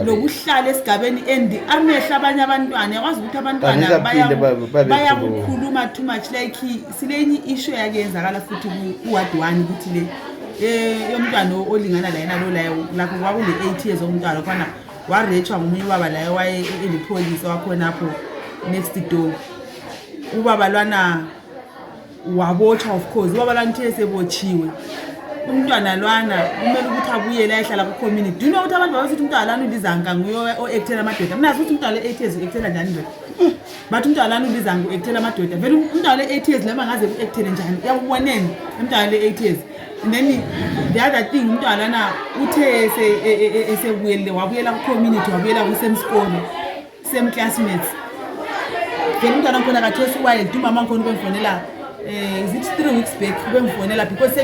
lokuhlala esigabeni and amehla abanye abantwana yakwazi ukuthi abantwana bayakukhuluma too much like silenye issue yakenzakala futhi ku-ward 1 ukuthi le yomntwana olingana la yena lo lapho kwakule 8 years omntwana khona warechwa ngomunye ubaba la waye elipolice wakhona apho next door ubaba lwana wabotshwa of course ubaba lwana uthe sebotshiwe umntwana lwana kumele ukuthi abuye la ehlala ku community do you know ukuthi abantu babethi umntwana lwana ulizanga nguyo o-actela amadoda mnazi ukuthi umntwana le 8 years u-actela njani ndoda but umntwana lwana ulizanga u-actela amadoda vele umntwana le 8 years lema ngaze u-actele njani yabuboneni umntwana le 8 years and then the other thing umntwana lwana uthe esebuyele wabuyela ku community wabuyela kusemsikolo same classmates vele umntwana khona kathesi while umama khona ubemfonela is it 3 weeks back ubemfonela because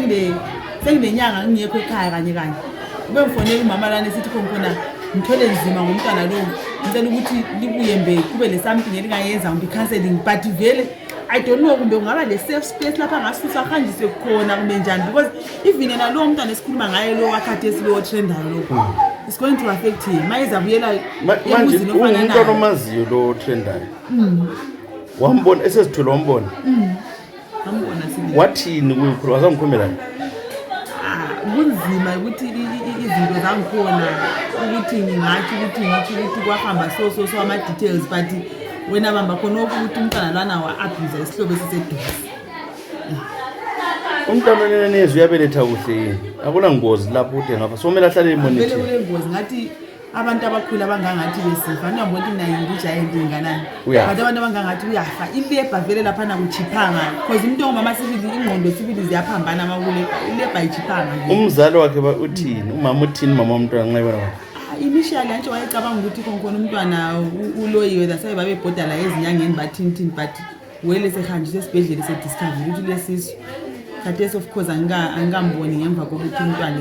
senginenyanga ngiyekho ekhaya kanye ubemfonela umama lana esithi khona ngithole nzima ngomntwana lo ngicela ukuthi libuye mbe kube le something elingayenza ngombe counseling but vele I don't know kumbe kungaba le safe space lapha ngasusa hanjiswe khona kumbe njani because even yena lo mntwana esikhuluma ngaye lo wakhathi esilo trendayo lo it's going to affect him mayiza buyela emuzini ofana naye umntwana omaziyo lo trendayo wambona esezithwele wambona ngambona sini wathini kuyikhulu wazangikhombela kunzima ukuthi izinto zangikhona ukuthi ngingathi ukuthi kwahamba so ama details but wena bamba khona ukuthi umntwana lana wa-abuse isihlobo esiseduze umntwana nenezi uyabeletha kuhle yini akula ngozi lapho ude ngapha somele ahlale emonitini vele kule ngozi ngathi abantu abakhulu abangangathi besifa ngiyabona ukuthi nayo ngijayendi inganani but abantu abangangathi uyafa ilebha vele laphana kuchiphanga because umuntu ongumama sibili ingqondo sibili ziyaphambana amakule ilebha ichiphanga umzali wakhe uthini umama uthini mama womntwana nxa ibona initially nje wayecabanga ukuthi khona umntwana uloyiwe zasabe babebhoda la ezinyangeni bathini but wele sehanjiswe esibhedlela sediscover ukuthi lesisu khathesi of course angikamboni ngemva kokuthi umntwana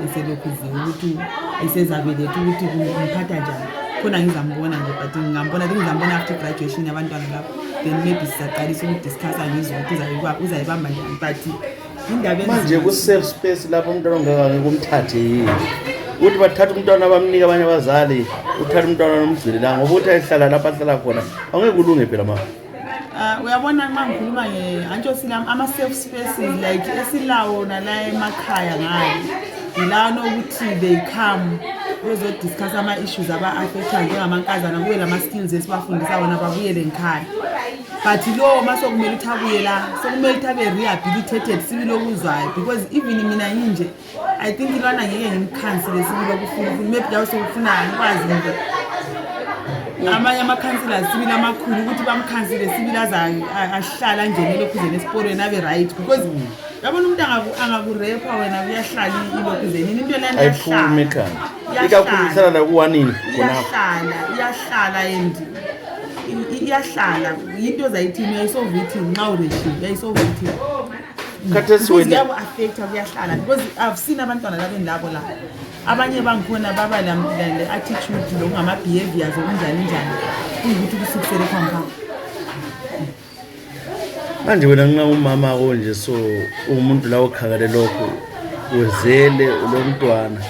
eselokhuziwe ukuthi esezabeletha ukuthi kumphatha njani khona ngizambona nje but ngizambona after graduation abantwana lapho then maybe sizaqalisa ukudiscussa ngizwe ukuthi uzayibamba njani but indaba manje ku-safe space lapho umntwana ongakake kumthathe yini ukuthi bathatha umntwana bamnika abanye abazali uthatha umntwana nomgcine la ngoba uthi ayihlala lapho ahlala khona angeke kulunge phela ma uyabona nxa ngikhuluma antsho sila ama-safe spaces like esilawo nala emakhaya ngayo yilana ukuthi they come bezodiscuss ama-issues aba-affecta njengamankazana kube lama-skills esibafundisa wona babuyele ngikhaya but lo masokumele ukuthi abuye la sokumele ukuthi abe rehabilitated sibili okuzwayo because even mina yinje I think ilwana ngeke ngimkhansile sibili okufuna maybe jawo sokufuna ngikwazi nje amanye amakhansila sibili amakhulu ukuthi bamkhansile sibili ahlala angenele lokhuzeni esiporweni abe right because yabona umuntu angakurepa wena uyahlala ilokhuzeni into lena ayiphumi ekhaya ikakhulumisana la kuwanini iyahlala and iyahlala into zayithini yayisovithi nxa ureshi yayisovithi khathesi wena yabo affect kuyahlala because I've seen abantwana labo endabo la abanye bangikhona baba le attitude lokungama behaviors okunjani njani ukuthi kusukusele khona manje wena nxa umama konje so umuntu la okhangele lokho uzele lomntwana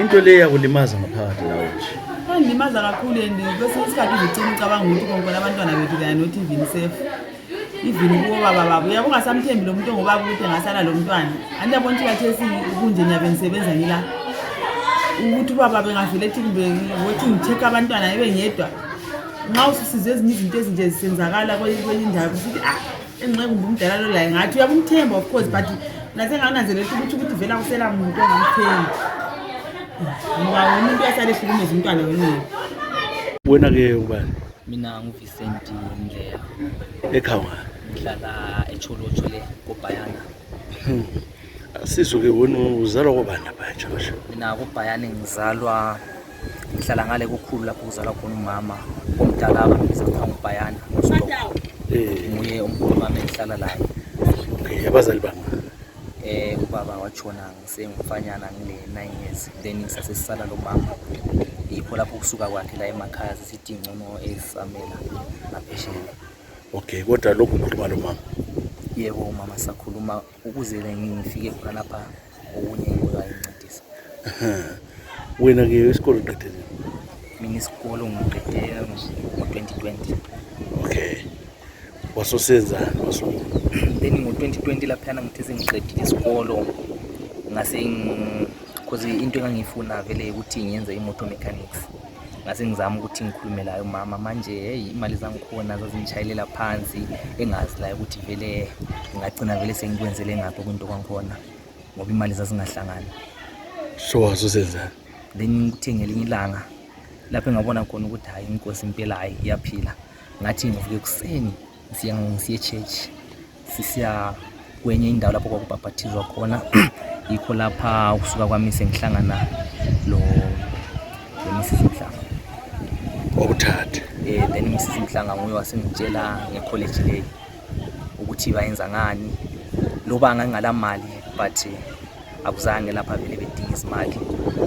into le yakulimaza ngaphakathi lawo nje limaza kakhulu and kwesinye isikhathi ngicina ucabanga ukuthi konke abantwana bethu they are not even safe even kubo baba babo uyabona ungasamthembi lo muntu ngoba ukuthi ngasala lo mntwana andiyabona ukuthi kathesi kunje nyabe ngisebenza ngila ukuthi baba bengavele ethi kumbe wothi ngitheka abantwana ebe ngedwa nxa ususize ezinye izinto ezinje zisenzakala kwenye indawo usithi enxe kumbe umdala lo la ngathi uyabumthemba of course but nasengananzelela ukuthi vela kusela umuntu ongumthembi ngoba umuntu uyasala ehlukumeza umntwana wenye wena ke ubani mina nguVincent Mdleya ekhaya ngihlala eCholocho le koBayana asizo ke wena uzalwa kobani lapha eCholocho mina koBayana ngizalwa ngihlala ngale kukhulu lapho kuzalwa khona umama omdala abambiza kuthiwa nguBayana nguye umkhulu wami engihlala la okay abazali bami ubaba wachona ngisengumfanyana ngile 9 years then sasesala lo mama yikho lapho kusuka kwakhe la emakhaya sithi ngcono esamela naphesheni okay kodwa lokho ukhuluma lo mama yebo umama sakhuluma ukuze ngifike khona lapha okunye ngoyayincedisa wena ke isikole uqedile mina isikole ngiqede ngo-2020 okay wasosenza then ngo-2020 laphana ngithe sengiqedile isikolo ngase because into engangifuna vele ukuthi ngiyenze imoto mechanics ngase ngizama ukuthi ngikhulume layo mama manje hey imali zangikhona zazingishayelela phansi engazi la ukuthi vele ngingagcina vele sengikwenzele ngapho kwinto kwangikhona ngoba imali zazingahlangani so wasosenza then ngikuthengele ilanga lapho ngabona khona ukuthi hayi inkosi impela hayi iyaphila ngathi ngivuke kuseni siye church sisiya kwenye indawo lapho kwakubhabhathizwa khona yikho lapha ukusuka kwami sengihlangana lo Mrs Mhlanga okuthatha then Mrs Mhlanga nguye wasengitshela ngecollege leyi ukuthi bayenza ngani loba ngangala mali but akuzange lapha vele bedinga izimali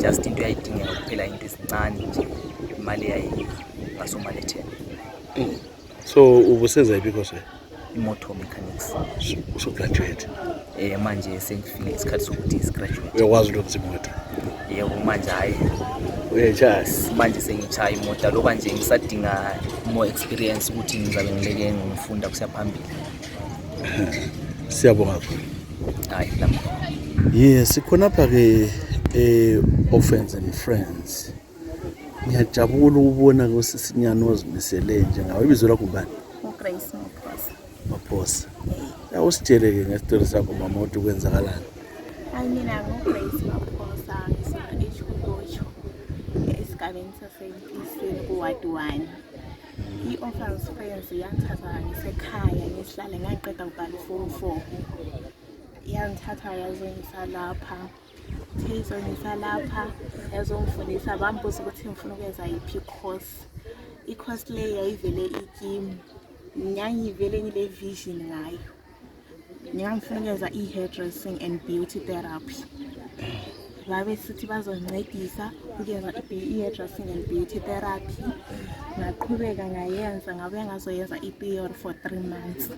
just into yayidingeka kuphela into ezincane nje imali yayi ngasomali 10 so ubusenza yiphi course imotor mechanics so graduate manje sengifike isikhathi sokuthi isigraduate uyakwazi ukulungisa imoto yebo manje hayi uyachasa manje sengichaya imoto loba nje ngisadinga more experience ukuthi ngizabe ngileke ngifunda kusiyaphambili siyabonga kakhulu hayi lapha yes khona pha ke Offense and Friends ngiyajabula ukubona kusisinyano ozimisele nje ngawe ibizo lakho ngubani uGrace Maphosa awusitshele ke ngesitory sakho mama uthi kwenzakalani mina nguGrace Maphosa ngisuka eCholocho esigabeni saseMpilweni kuWard 1 i-Offense Friends yangithatha ngisekhaya ngihlale ngaqeda ukubhala form 4 yangithatha yazongisa lapha ngisa lapha yazongifundisa bambuza ukuthi ngifuna ukwenza yiphi course i-course le yayivele ikimi ngiyayivele ngile vision ngayo ngiyangifuna ukwenza i-hairdressing and beauty therapy babe sithi bazoncedisa ukwenza i-hairdressing and beauty therapy ngaqhubeka ngayenza ngabe ngazoyenza i-period for 3 months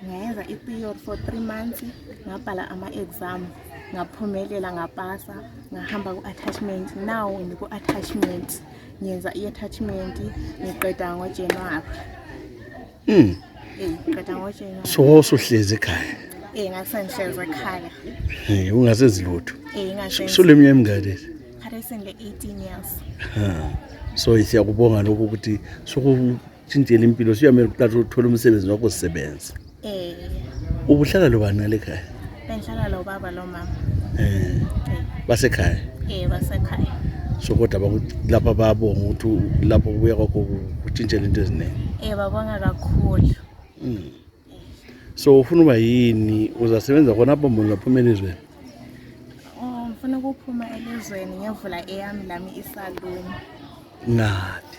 ngayenza i-period for 3 months ngabhala ama-exam ngaphumelela ngapasa ngahamba ku-attachment now ndiku-attachment ngenza i-attachment ngiqeda ngoJanuary qeda ngoJanuary so uhlezi ekhaya ngasengihlezi ekhaya. Ungasezilutho. Ngasengihlezi. Suleminyaka emingaki? Khathesenge 18 years. So siyakubonga lokho ukuthi sokutshintshela impilo siyamele uqala uthola umsebenzi wakho sisebenza. Ubuhlala lobani ngale ekhaya? Bengihlala lo baba lo mama. Basekhaya? Basekhaya. So kodwa lapha babonga ukuthi lapho kubuya kwakho kutshintshela into eziningi. Babonga kakhulu. So ufuna uba yini uzasebenza khona apho mbona uphumela ezweni? Ngifuna ukuphuma elizweni ngiyovula eyami lami isalon. Ngaphi?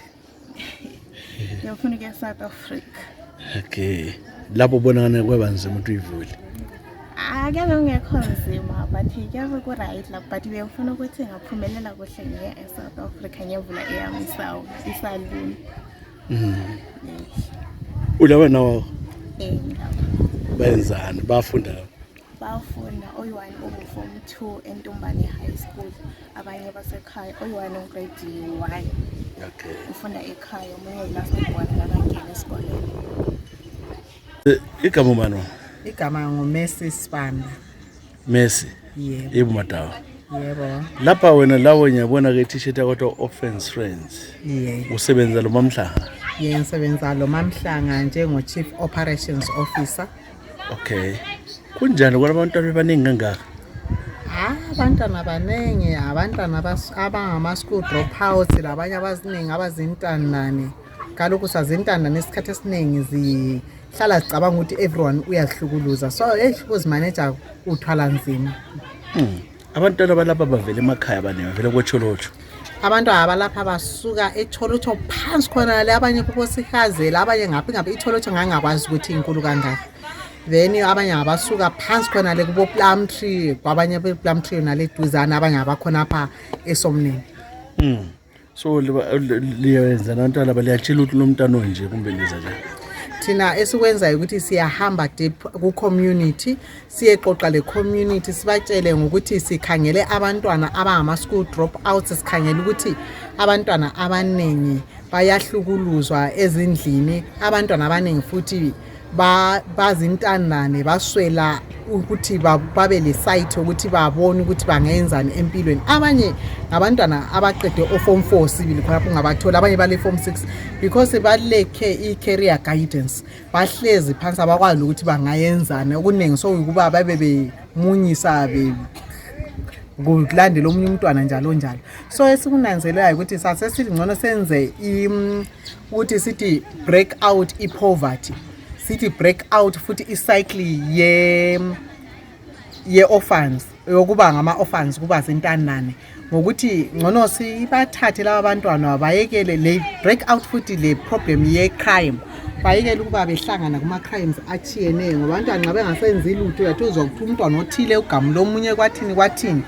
Ngiyofuna ukuya South Africa. Okay. Lapho ubonakala kwaba nzima ukuthi uyivule. Akabe ungekho nzima but kuyabe ku right la but ngiyofuna ukuthi ngaphumelela kuhle ngiye eSouth Africa ngiyovula eyami isalon. Ulaba nawo? Ngilapha. Benzani? Bafunda? Bafunda oyi-1 ubu-form 2 eNtumbane High School, abanye basekhaya, oyi-1 grade 1. Okay. Ufunda ekhaya, omunye last born ngabangena esikoleni. Igama mani? Igama nguMessi Sibanda. Messi? Yebo. Yebo Madawa. Yebo. Lapha wena lawo ngiyabona ke t-shirt yakho Offense Friends. Yebo. Usebenza lo Mamhlanga? Yebo, ngisebenza lo Mamhlanga njengo Chief Operations Officer. Okay. Kunjani kwabantwana abaningi kangaka? Abantwana abaningi, abantwana abangama school dropouts, labanye abaziningi abazintandane. Kaloku sazintandane isikhathi esiningi zihlala zicabanga ukuthi everyone uyahlukuluza. So uzimanager uthwala nzima. Abantwana balapha bavela emakhaya abaningi vele kweCholocho. Abantu abalapha basuka eCholocho phansi khona le, abanye kubo Sihazela, abanye ngaphi iCholocho ngangakwazi ukuthi inkulu kangaka. Then abanye abasuka phansi khona le kubo Plumtree, kwabanye be Plumtree naleduzana, abanye abakhona apha eSomneni. So liyenza nantala baliyatshila ukuthi lo mntana onje kumbe lenza njani? Thina esikwenzayo ukuthi siyahamba deep ku community, siyeqoqa le community, sibatshele ngokuthi sikhangele abantwana abangama school dropouts, sikhangele ukuthi abantwana abaningi bayahlukuluzwa ezindlini, abantwana abaningi futhi bazintandane baswela ukuthi babe le site ukuthi babone ukuthi bangenzani empilweni. Abanye ngabantwana abaqede form 4 sibili khona ungabathola, abanye bale form 6 because baleke i-career guidance, bahlezi phansi abakwazi ukuthi bangayenzana. Okuningi so ukuba babe bemunyisa kulandela omunye umntwana njalo njalo. So esikunanzelayo ukuthi sasesithi ngcono senze ukuthi sithi break out i-poverty, sithi break out futhi i-cycle ye-orphans, yokuba ngama-orphans kuba zintandane, ngokuthi ngcono sibathathe laba bantwana bayekele le break out futhi le problem ye-crime, bayekele ukuba behlangana kuma-crimes achiyeneyo. Ngabantwana nxa bengasenzi lutho uyathoza ukuthi umntwana othile ugama lomunye kwathini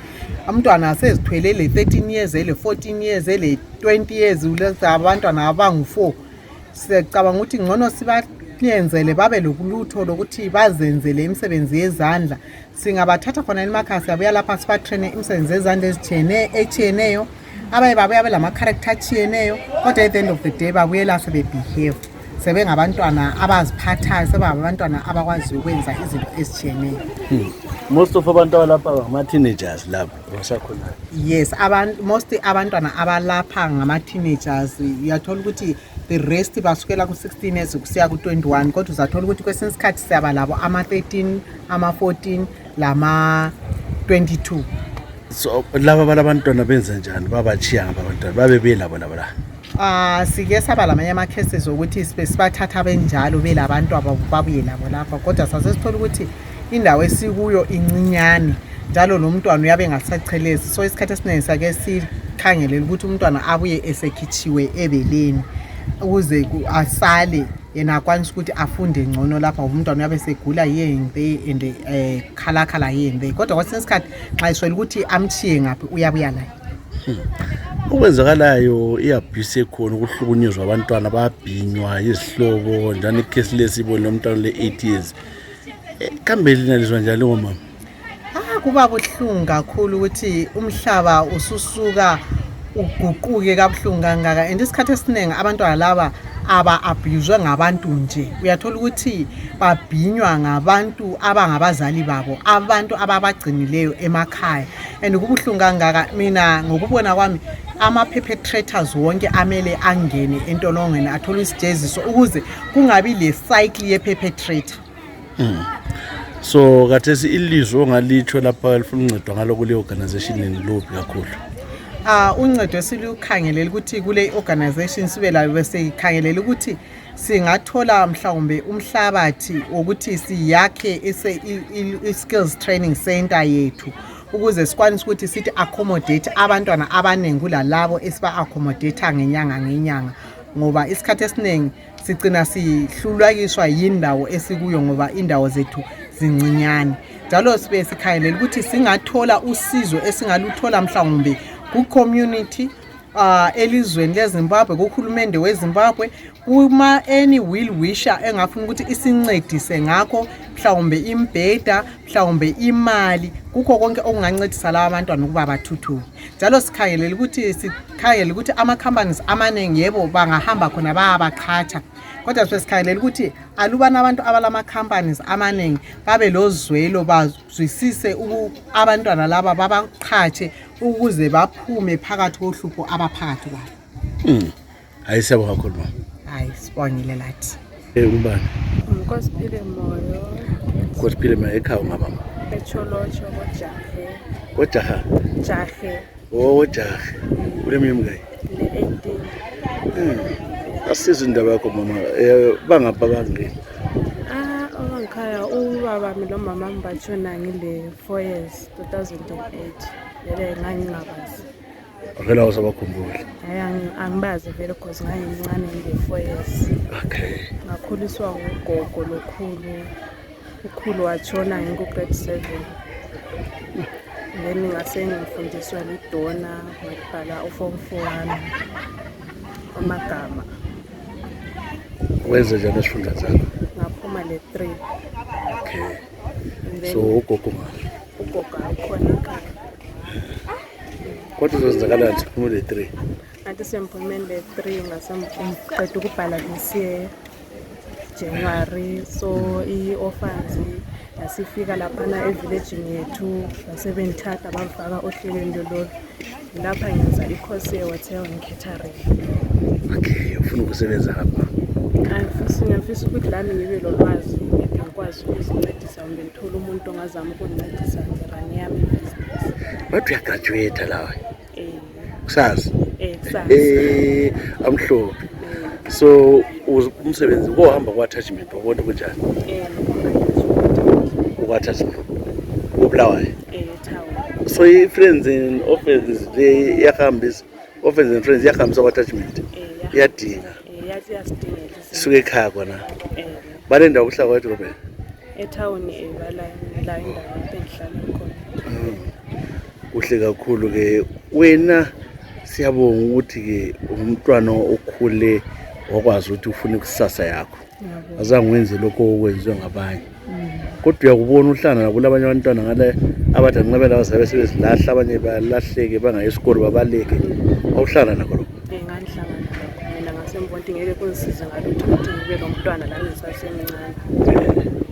umntwana asezithwele le 13 years ele 14 years ele 20 years uleza abantwana abangu4. Sicabanga ukuthi ngcono sibanyenzele babe lokulutho lokuthi bazenzele imisebenzi yezandla. Singabathatha khona emakhaya siyabuya lapha sibatrain imisebenzi yezandla ezichiyeneyo, abaye babuya belama character achiyeneyo, kodwa at the end of the day babuyela sebebehave, sebengabantwana abaziphathayo, sebengabantwana abakwazi ukwenza izinto ezichiyeneyo. Most of abantu abalapha ngama teenagers lapha basakhona. Yes, most abantwana abalapha ngama teenagers, uyathola ukuthi the rest basukela ku 16 years kusiya ku 21, kodwa uzathola ukuthi kwesinye isikhathi siyaba labo ama 13, ama 14 lama 22. So laba balabantwana benza njani? Babachiya ngabantwana babe belabo la. Sike saba lamanye ama cases ukuthi sibathatha benjalo belabantu ababuye labo lapha, kodwa sasesithola ukuthi indawo esikuyo incinyane njalo lo mntwana uyabe ngasachelezi. So isikhathi esiningi sake sikhangelela ukuthi umntwana abuye esekhitshiwe ebeleni ukuze asale yena akwanise ukuthi afunde ngcono lapha. Umntwana uyabe segula yende and khala yende, kodwa kwesinye isikhathi nxa iswela ukuthi amchiye ngaphi uyabuya la. Okwenzakalayo iabuse ekhona ukuhlukunyezwa abantwana babhinywa izihlobo njani icase lesibona nomntwana le 8 years. Kambe lina lizwa njalo ngomama? Kuba buhlungu kakhulu ukuthi umhlaba ususuka uguquke kabuhlungu kangaka, and isikhathi esiningi abantwana laba aba-abhuzwe ngabantu nje, uyathola ukuthi babhinywa ngabantu abangabazali babo, abantu ababagcinileyo emakhaya. And kubuhlungu kangaka mina ngokubona kwami ama-perpetrators wonke amele angene entolongweni athole isijeziso ukuze kungabi le cycle ye-perpetrator. So kathesi ilizwe ongalitsho lapha lifuna uncedo ngalo kule organization lobhi kakhulu? Uncedo esilukhangelela ukuthi kule organization sibe layo bese khangelela ukuthi singathola mhlawumbe umhlabathi ukuthi siyakhe i-skills training center yethu ukuze sikwanise ukuthi sithi accommodate abantwana abaningi kulalabo esiba accommodate ngenyanga ngoba isikhathi esiningi sigcina sihlulakiswa yindawo esikuyo ngoba indawo zethu zincinyane. Njalo sibe sikhangelela ukuthi singathola usizo esingaluthola mhlawumbe ku-community elizweni leZimbabwe, kuhulumende weZimbabwe, uma any will wisher engafuna ukuthi isincedise ngakho mhlawumbe imbheda, mhlawumbe imali, kukho konke okungancedisa laba bantwana ukuba bathuthuke. Njalo sikhangelela ukuthi ama-companies amaningi yebo bangahamba khona bayabaqhatha, kodwa sikhangelela ukuthi alubana abantu abalama-companies amaningi babe lozwelo bazwisise abantwana laba babaqhatshe ukuze baphume phakathi kohlupho abaphakathi kwalo. Hayi siyabonga kakhulu mama. Hayi sibongile lathi. Ubani? Nkosiphile Moyo. Nkosiphile Moyo ekhaya ungabama? Echolotsho koJahe. Kojaha? Jahe. Oh Jahe. Kule mimgayi? Le 18. Asiza indaba yakho mama. Bangapha bangeni? Owangikhaya ubaba lo mama mbatshona ngile 4 years 2008. Lele ngangingabazi. Akela usabakhumbula? Angibazi vele because ngangimncane ngile 4 years. Okay. Ngakhuliswa ugogo lokhulu. Ukhulu watshona ngku-grade 7. Then ngase ngifundiswa lidona ngabhala uform 4 amagama. Wenze njani esifunda zakho? Ngaphuma le 3. Okay. So ugogo ngaphi? Ugogo ukhona ekhaya. Kodwa uzozenzakalani siphuma le 3? Athi semphumeni le 3 ngasemqeda ukubhala this year January, so i-orphans yasifika laphana evillagini yethu basebenthatha bamfaka ohlelweni lolu. Lapha ngenza i-course ye-hotel and catering. Okay, ufuna ukusebenza lapha? Ngiyafisa ukuthi lami ngibe lolwazi ngikwazi ukuzincedisa kumbe ngithole umuntu ongazama ukungincedisa ngerani yami business. But uyagraduate lawa? Kusazi? Kusazi. Amhlophe. So umsebenzi kohamba kwa-attachment wabona kunjani? Kwa-attachment ubulawayo? Town. So i-friends and offenses le iyahambisa, offenses and friends iyahambisa kwa-attachment? Iyadinga? Yasidingela. Isuke ekhaya kona? Bale ndawo kuhlala kwethu kopela? Etown la indawo engihlala khona. Kuhle kakhulu-ke. Wena siyabonga ukuthi-ke umntwana okhule wakwazi ukuthi ufune ikusasa yakho. Azange wenze lokho okwenziwe ngabanye. Kodwa uyakubona uhlala nabo labanye abantwana ngale abathi anqabela bazabe sebezilahla, abanye balahleke bangayi esikole babaleke. Awuhlala nakho lokho? Ngangihlangana nakho. Mina ngasembona ngeke kunisize ngalutho ukuthi ngibe lo mntwana la ngisasemncane.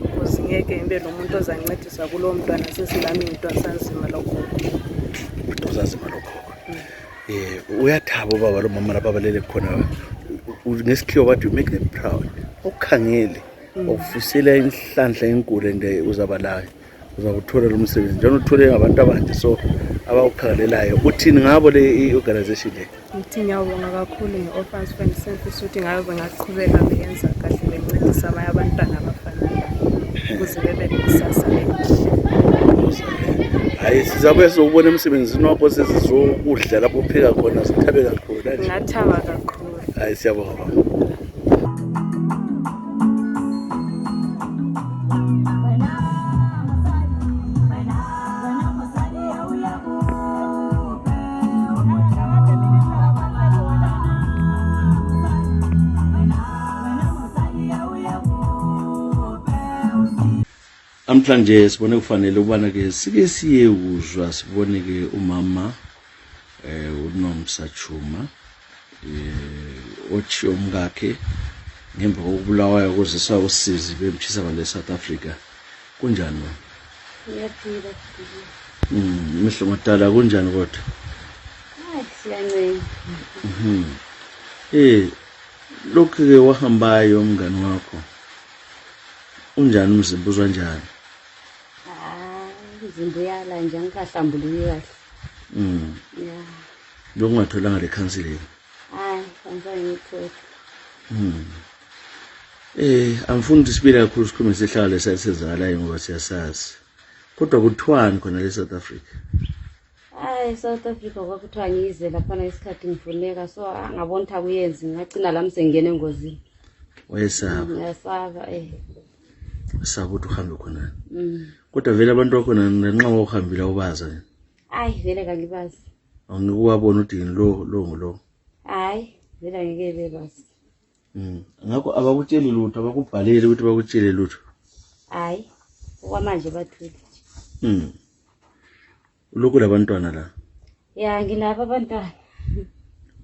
Because ngeke ngibe lo muntu ozancedisa kulo mntwana sesilami umntwana sanzima lokhokho. Uzazima lokhokho. Uyathaba ubaba lo mama lapha balele khona. Ngesikhiwa bathi you make them proud. Ukukhangele ukufisela inhlanhla enkulu ende uzabalayo. Uzakuthola lo msebenzi. Njalo uthole ngabantu abanje so abawukhangelelayo. Uthini ngabo le organization le? Ngithi ngiyabonga kakhulu nge-Orphans Fund Service ukuthi ngabe bengaqhubeka beyenza kahle bencedisa abanye abantwana abafanayo ukuze bebe nekusasa elihle. Hayi sizabe sobona emsebenzini wakho sesizokudla lapho upheka khona sithabe kakhulu nje. Ngathaba kakhulu. Hayi siyabonga. Namhlanje sibone kufanele ubana ke sike siye uzwa sibone ke umama uNomsa Chuma othi umkakhe ngemva kokubulawayo kozisa usizi bemtshisa ngale South Africa kunjani wena? Ngiyaphila. Mihlo madala kunjani kodwa? Hayi siyancela. Lokhu ke wahambayo umngani wakho unjani umzimba uzwa njani? Umzimba uyala nje angikahlambuluki kahle. Yeah. Lokungatholanga le counseling. Hayi angizange ngithola. Angifuni ukuthi sibile kakhulu sikhulume sehlala lesizalayo ngoba siyasazi. Kodwa kuthiwani khona le South Africa? South Africa kwakuthiwa ngize lapha isikhathi ngifuneka so ngabona ukuthi akuyenzi ngagcina lami sengene engozini. Wayesaba. Ngiyasaba Saba ukuthi uhambe khona. Kodwa vele abantu bakhona ngenxa yokuhambila ubaza. Vele kangibazi. Angikuwabona ukuthi lo. Vele angeke bebazi. Ngakho abakutsheli lutho abakubhaleli ukuthi bakutshele lutho. Okwamanje bathule. Lokhu labantwana la. Ya ngilapha abantwana.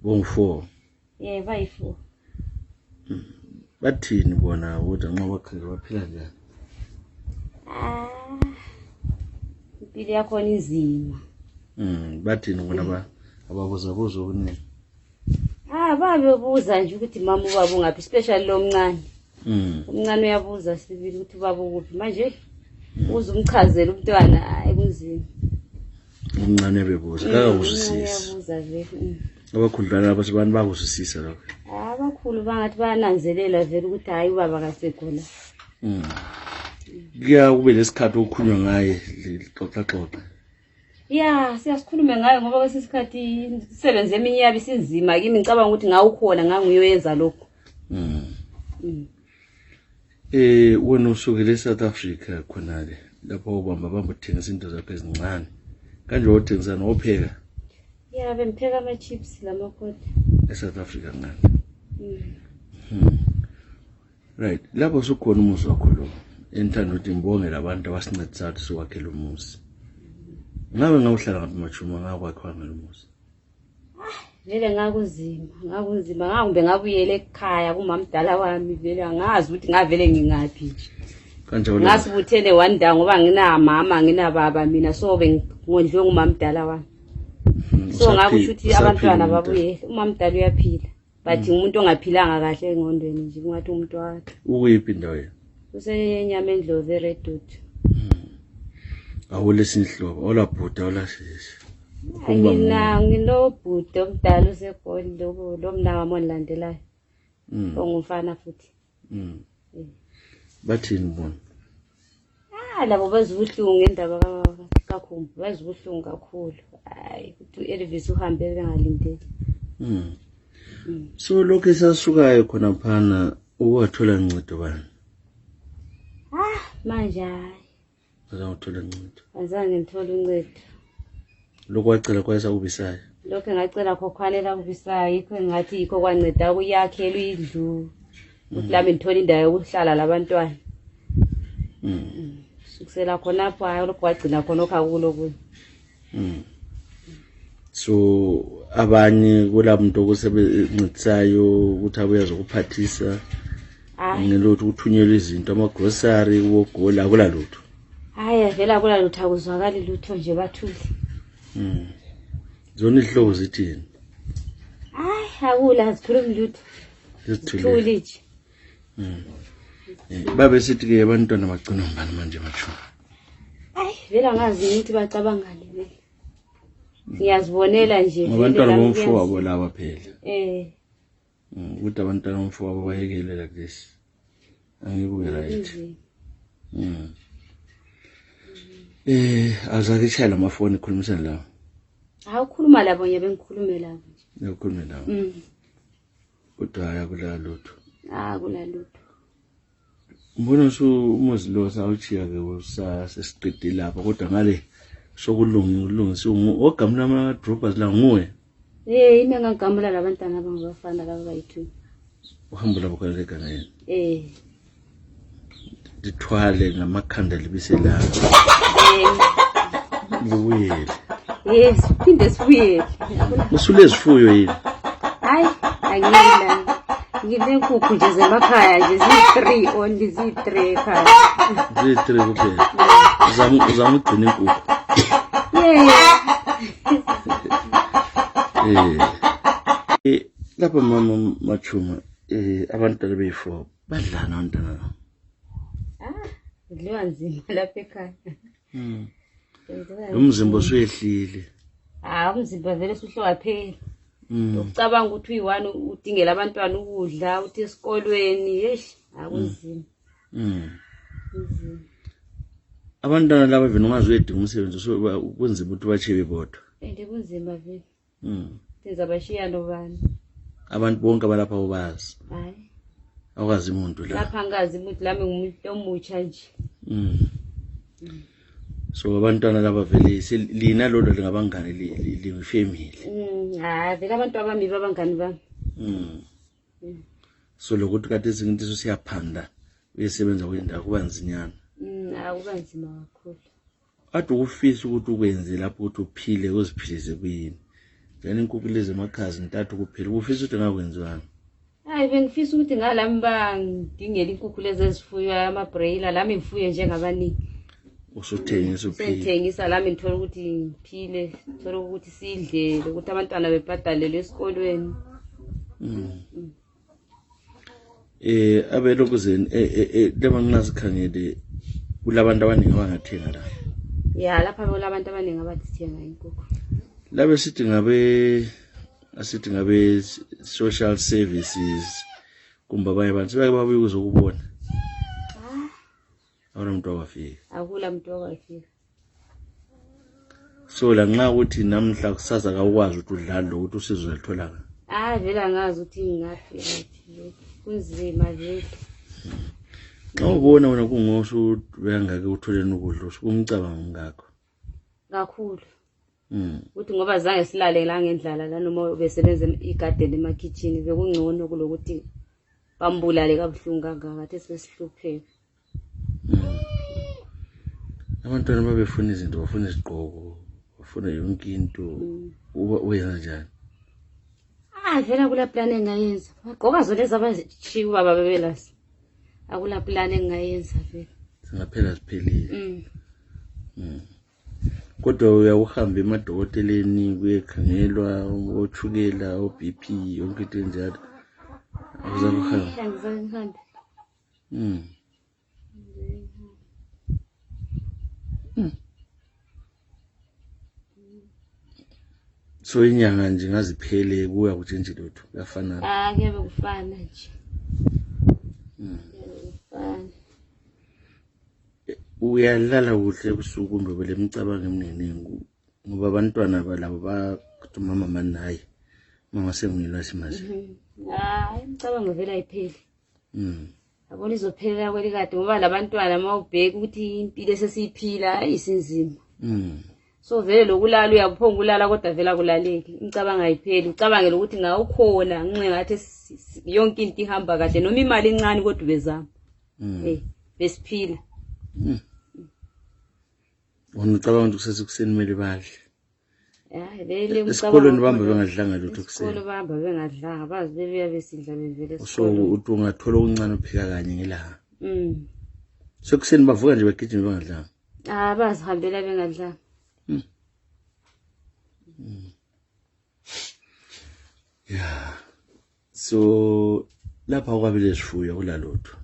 Bongu-4. Bayi-4. Bathini bona ukuthi nxa bakhangela baphila njani? Impilo yakhona inzima. Bathini bona ababuza okuningi? Babebuza nje ukuthi mama ubaba ungaphi, especially lo mncane. Umncane uyabuza sibili ukuthi ubaba ukuphi. Manje uze umchazele umntwana kunzima. Umncane bebuza kakuzwisisi. Uyabuza vele. Abakhudlana abantu bakuzwisisa lokho. Abakhulu bangathi bayananzelela vele ukuthi hayi ubaba kasekhona. Kuya kube lesikhathi okukhulunywa ngaye xoxa. Siyasikhulume ngayo ngoba kwesisikhathi isebenze eminyaka isinzima kimi ngicabanga ukuthi ngawukhona ngangiyoyenza lokho. Wena usukele South Africa khonale lapho ubamba uthengisa into zakho ezincane. Kanje wothengisa nopheka? Bengipheka ama chips lamakhodi. eSouth Africa ngani? Right, lapho sukhona umuzi wakho lo. Enthanda ukuthi ngibongela abantu abasincedisayo ukuthi siwakhele umuzi. Ngabe ngawuhlala ngaphi machuma ngakwakho ngelomuzi? Vele ngakuzima ngakube ngabuyela ekhaya kumamdala wami vele angazi ukuthi ngavele ngingaphi nje. Kanjalo ngasibuthene one day ngoba nginamama nginababa mina so bengondliwe ngumamdala wami. So ngakusho ukuthi abantwana babuye umamdala uyaphila but umuntu ongaphilanga kahle engqondweni nje kungathi umuntu wakhe. Ukuyiphi indawo yena? Usenyamendlovu eRedwood. Awulesinhlobo olabhuda olasisi. Nginobhuti omdala useGoli lo mna wami onlandelayo. Ongumfana futhi. Bathini bona? Labo bazibuhlungu ngendaba kakhulu bazibuhlungu kakhulu. Ukuthi Elvis uhambe bengalindeli. So lokho esasukayo khona phana ukwathola uncedo bani? Manje hayi. Azawuthola uncedo. Azange ngithola uncedo. Lokho wacela kwayisa kubisayo. Lokho ngacela khokhwanela kubisayo yikho ngathi yikho kwanceda ukuyakhela indlu. Ukuthi lami ngithola indawo yokuhlala labantwana. Sukusela khonapho hayi lokho wagcina khona okhakulo kuyo. So abanye kulamuntu okusebenzisayo ukuthi abuye zokuphathisa ngelothu uthunyelwa izinto amagrocery wogola akula lutho. Vela akula lutho akuzwakali lutho nje bathule. Zona ihlobo zithini? Akula zikhuluma lutho. Zithule nje. Babe sithi ke abantwana bagcina ngubani manje macho? Vela ngazi ukuthi bacabangani vele. Ngiyazibonela nje abantwana bomfo wabo laba phela. Ukuthi abantwana bomfo wabo bayekele like this. Angikuwe right. Azake chayela amafoni khulumisana lawo. Awukhuluma labo nje bengikhulume labo nje. Ukhulume lawo. Kodwa ayakula lutho. Akula lutho. Mbona umuzi lo sawuchiya ke usasesiqedile lapha kodwa ngale sokulungisa ogamula ama droppers la nguwe. Ina ngagamula labantwana abangabafana laba bayithu. Uhamba labo kaleka ngene. Dithwale ngamakhanda libisela. Buyele. Phinde sibuyele. Usule isifuyo yini? Hayi, angiyila. Nginenkukhu nje zemakhaya nje zi-3 only zi-3 ekhaya. Zi-3 kuphela. Uzama ugcina inkukhu. Lapha mama Machuma abantwana beyi-4 badlana abantwana. Kudliwa nzima lapha ekhaya. Lo mzimba usuyehlile. Umzimba vele usuhlowaphela. Ucabanga ukuthi uyi-1 udingela abantwana ukudla uthi esikolweni yesh akunzima. Abantwana laba vele ungaze uyedinga umsebenzi kunzima ukuthi bachibe bodwa. Kunzima vele. Senza bashiya nobani. Abantu bonke abalapha ubazi. Hayi. Awukazi umuntu la. Lapha angazi ukuthi lami ngumuntu omutsha nje. So abantwana laba vele lina lolo lingabangani li-family. Vele abantu abami babangani bami. So lokuthi kade izinto siyaphanda uyesebenza kwendawo kuba nzinyana. Akuba nzima kakhulu. Ade ufisa ukuthi ukwenze lapho ukuthi uphile uziphilize kuyini. Njani inkukhu lezi emakhazi ntathu kuphela ufisa ukuthi ngakwenziwani. Hayi bengifisa ukuthi ngalami bangidingela inkukhu lezi ezifuywa ama-broiler lami ngifuye njengabaningi. Usuthengisa uphile. Sengithengisa lami ngithola ukuthi ngiphile, ngithola ukuthi sidle, ukuthi abantwana bebhadalelwe esikolweni. Abelokhu zeni leba ngingazikhangele kulabantu abaningi abangathenga la. Ya lapha kulabantu abaningi abathenga inkukhu. Labe sithi ngabe social services kumbe abanye abantu sebake babuye ukuzokubona. Awona umuntu owafika. Akula umuntu owafika. So la nxa ukuthi namhla kusaza akwazi ukuthi udlala lo ukuthi usizo ulithola. Vele angazi ukuthi ngingafika kunzima vele. Xa ubona wena kungosho uyangake utholeni ukudla ukumcabanga ngakho. Kakhulu. Ukuthi ngoba zange silale la ngendlala la noma besebenza igarden emakitchen bekungcono kulokuthi bambulale kabuhlungu kangaka athi sesihlupheka. Abantwana babefuna izinto bafuna izigqoko bafuna yonke into uyenza njani? Vele kula plan engayenza. Bagqoka zona ezabachiwe baba bebelasi. Akula plan engayenza vele. Singaphela siphelile. Kodwa uyawuhamba emadokoteleni kuyekhangelwa othukela o-BP yonke into enjalo. Awuzakuhamba. Angizangihambe. So inyanga nje ngaziphele kuya kutshentshe lutho kuyafanana. Kuyebe kufana nje. Uyalala kuhle ebusuku kumbe bele micabango eminingi ngoba abantwana balabo bathi mama manayi mama sengiyela simazi. Imicabango vele ayipheli. Abona izophelela kwelikade ngoba labantwana mawubheka ukuthi impilo esesiyiphila ayisinzima. So vele lokulala uyaphonga ulala kodwa vele akulaleki. Imicabango ayipheli. Ucabangela ukuthi ngawukhona ngenxa ngathi yonke into ihamba kahle noma imali encane kodwa ubezama. Besiphila. Wona ucabanga ukuthi kusesikuseni kumele badle. Vele esikolweni bamba bengadlanga lutho kuseni. Esikolweni bamba bengadlanga bazi bebuya besidla bevele esikolweni. So uthi ungathola okuncane uphika kanye ngelanga. So kuseni bavuka nje bagijima bengadlanga. Bazihambela bengadlanga. Yeah. So lapha kwabile sifuya kulalotho.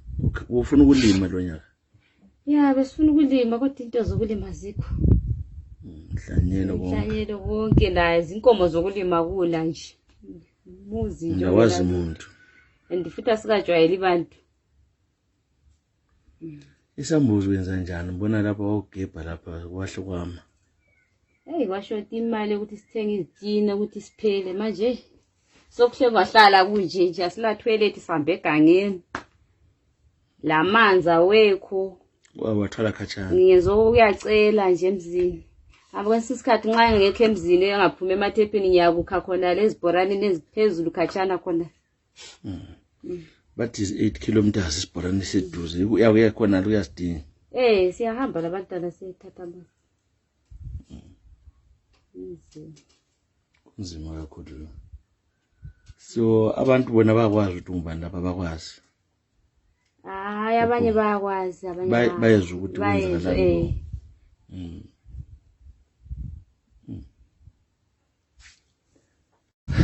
Ufuna ukulima lo nyaka? Besifuna ukulima kodwa into zokulima zikho. Mhlanyelo konke la izinkomo zokulima kula nje. Muzi nje. Nawazi umuntu. Futhi asikajwayeli abantu. Isambuzi wenza njani? Mbona lapha wawugebha lapha kwahle kwama. Kwashota imali ukuthi sithenge izitina ukuthi siphele manje. Sokuhle kwahlala kunje nje asila toilet sihambe egangeni. La manzi awekho. Wathala khatshana. Ngiyenza ukuyacela nje emzini. Kwesinye isikhathi nxa ngekho emzini engaphuma emathephini ngiyakukha khona lezibhorani neziphezulu khatshana khona. But is 8 kilometers isibhorani seduze. Uyakuya khona uyasidinga. Siyahamba labantwana sithatha amanzi. Kunzima kakhulu. So abantu bona bakwazi ukuthi ungubani lapha bakwazi. Hayi abanye bayakwazi abanye bayezwa ukuthi kwenzakalani.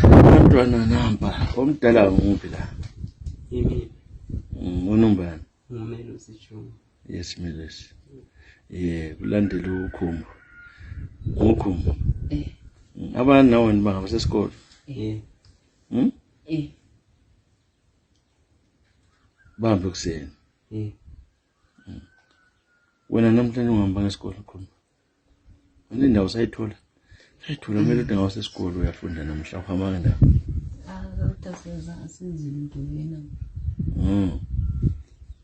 Abantwana namba omdala nguphi la? Yimi. Unumbani? Ngumelo sichungu. Yes Meles. Kulandela ukhumbo. Ukhumbo. Abana nawo nibanga sesikole. Bahambe kuseni. Wena namhlanje ungihamba ngesikole khona. Wena indawo sayithola. Sayithola kumele ukuthi ngawo sesikole uyafunda namhla uhamba ngendawo. Utasenza asenzile into yena.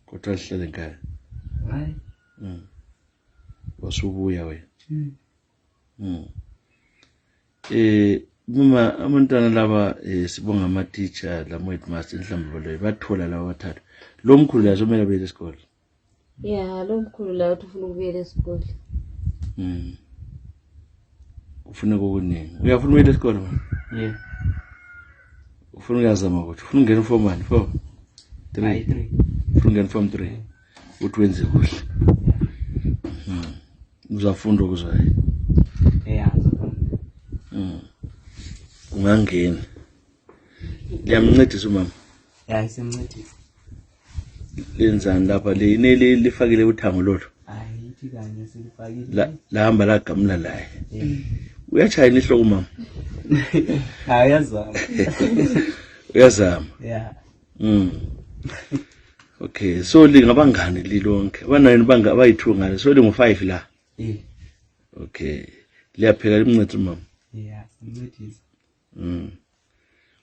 Kodwa sihlale ekhaya. Hayi. Wasubuya wena. Mama abantwana laba sibonga ama teacher la headmaster inhlamba lo bathola lawa bathathu. Lo mkhulu la somela beye esikole. Yeah, lo mkhulu la uthi ufuna ukubuyela esikole. Ufuna ukuningi. Uyafuna ukuyela esikole mama? Yeah. Ufuna uyazama ukuthi ufuna ungena form 1, 4, 3. Ufuna ungena form 3. Uthi wenze kuhle. Uzafunda ukuzwa. Ungangena. Liyamncedisa umama? Yeah, isemncedisa. Lenzani lapha le lifakile uthango lolo? Hayi ithi kanye silifakile. La hamba la gamla la. Uyachayina ihloko mama? Hayi yazama. Uyazama? Yeah. Okay, so lingabangani lilonke. Abanani banga abayi2 ngale. So lingu5 la. Okay. Liyapheka limncede mama? Yeah, simncedisa.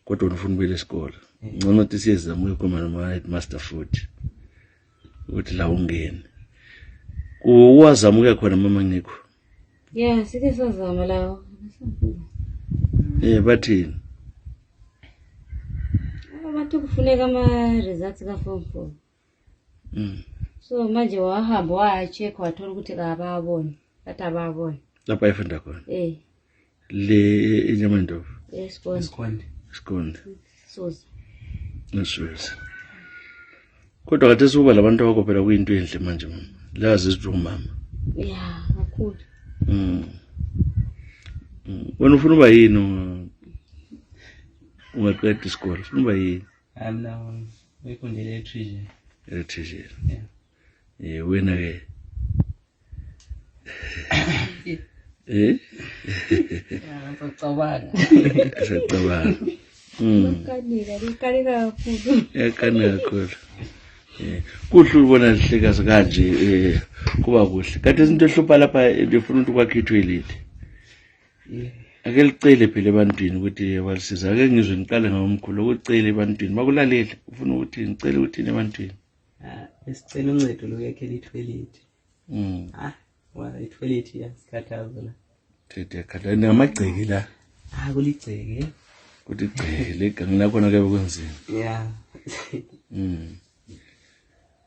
Kodwa ufuna ukuyela esikole. Ngcono ukuthi siyezama ukukhoma noma headmaster futhi. Ukuthi la ungene. Uwazama ukuya khona mama ngikho. Yeah, sike sazama lawo. Bathini? Bathi kufuneka ama results ka form 4. So manje wahamba wacheck wathola ukuthi kababoni. Bathi ababoni. Lapha efunda khona. Le enyamando. Esikonde. Soza. Nisuwezi. Kodwa kade suba labantu bakho phela kuyinto enhle manje mama. Lazi isithi mama. Yeah, kakhulu. Wena ufuna uba yini ungaqeda isikole? Ufuna uba yini? Mina ngifundele electrician. Electrician. Wena ke? Ngicabanga. Ngicabanga. Kanika kakhulu. Kanika kakhulu. Kuhle ubona lihlekazi kanje kuba kuhle. Kanti izinto ehlupha lapha ngifuna ukuthi kwakhe i-toilet. Ake licele phela ebantwini ukuthi balisiza. Ake ngizwe ngiqale ngomkhulu ukucela ebantwini. Bakulalele ufuna ukuthi ngicele ukuthi ebantwini. Esicela uncedo lokuyakhela i-toilet. Wala i-toilet yasikhathaza la. Yakhala namagceke la. Kuligceke. Kuthi igceke leganga lakho na ke kwenzeni. Yeah.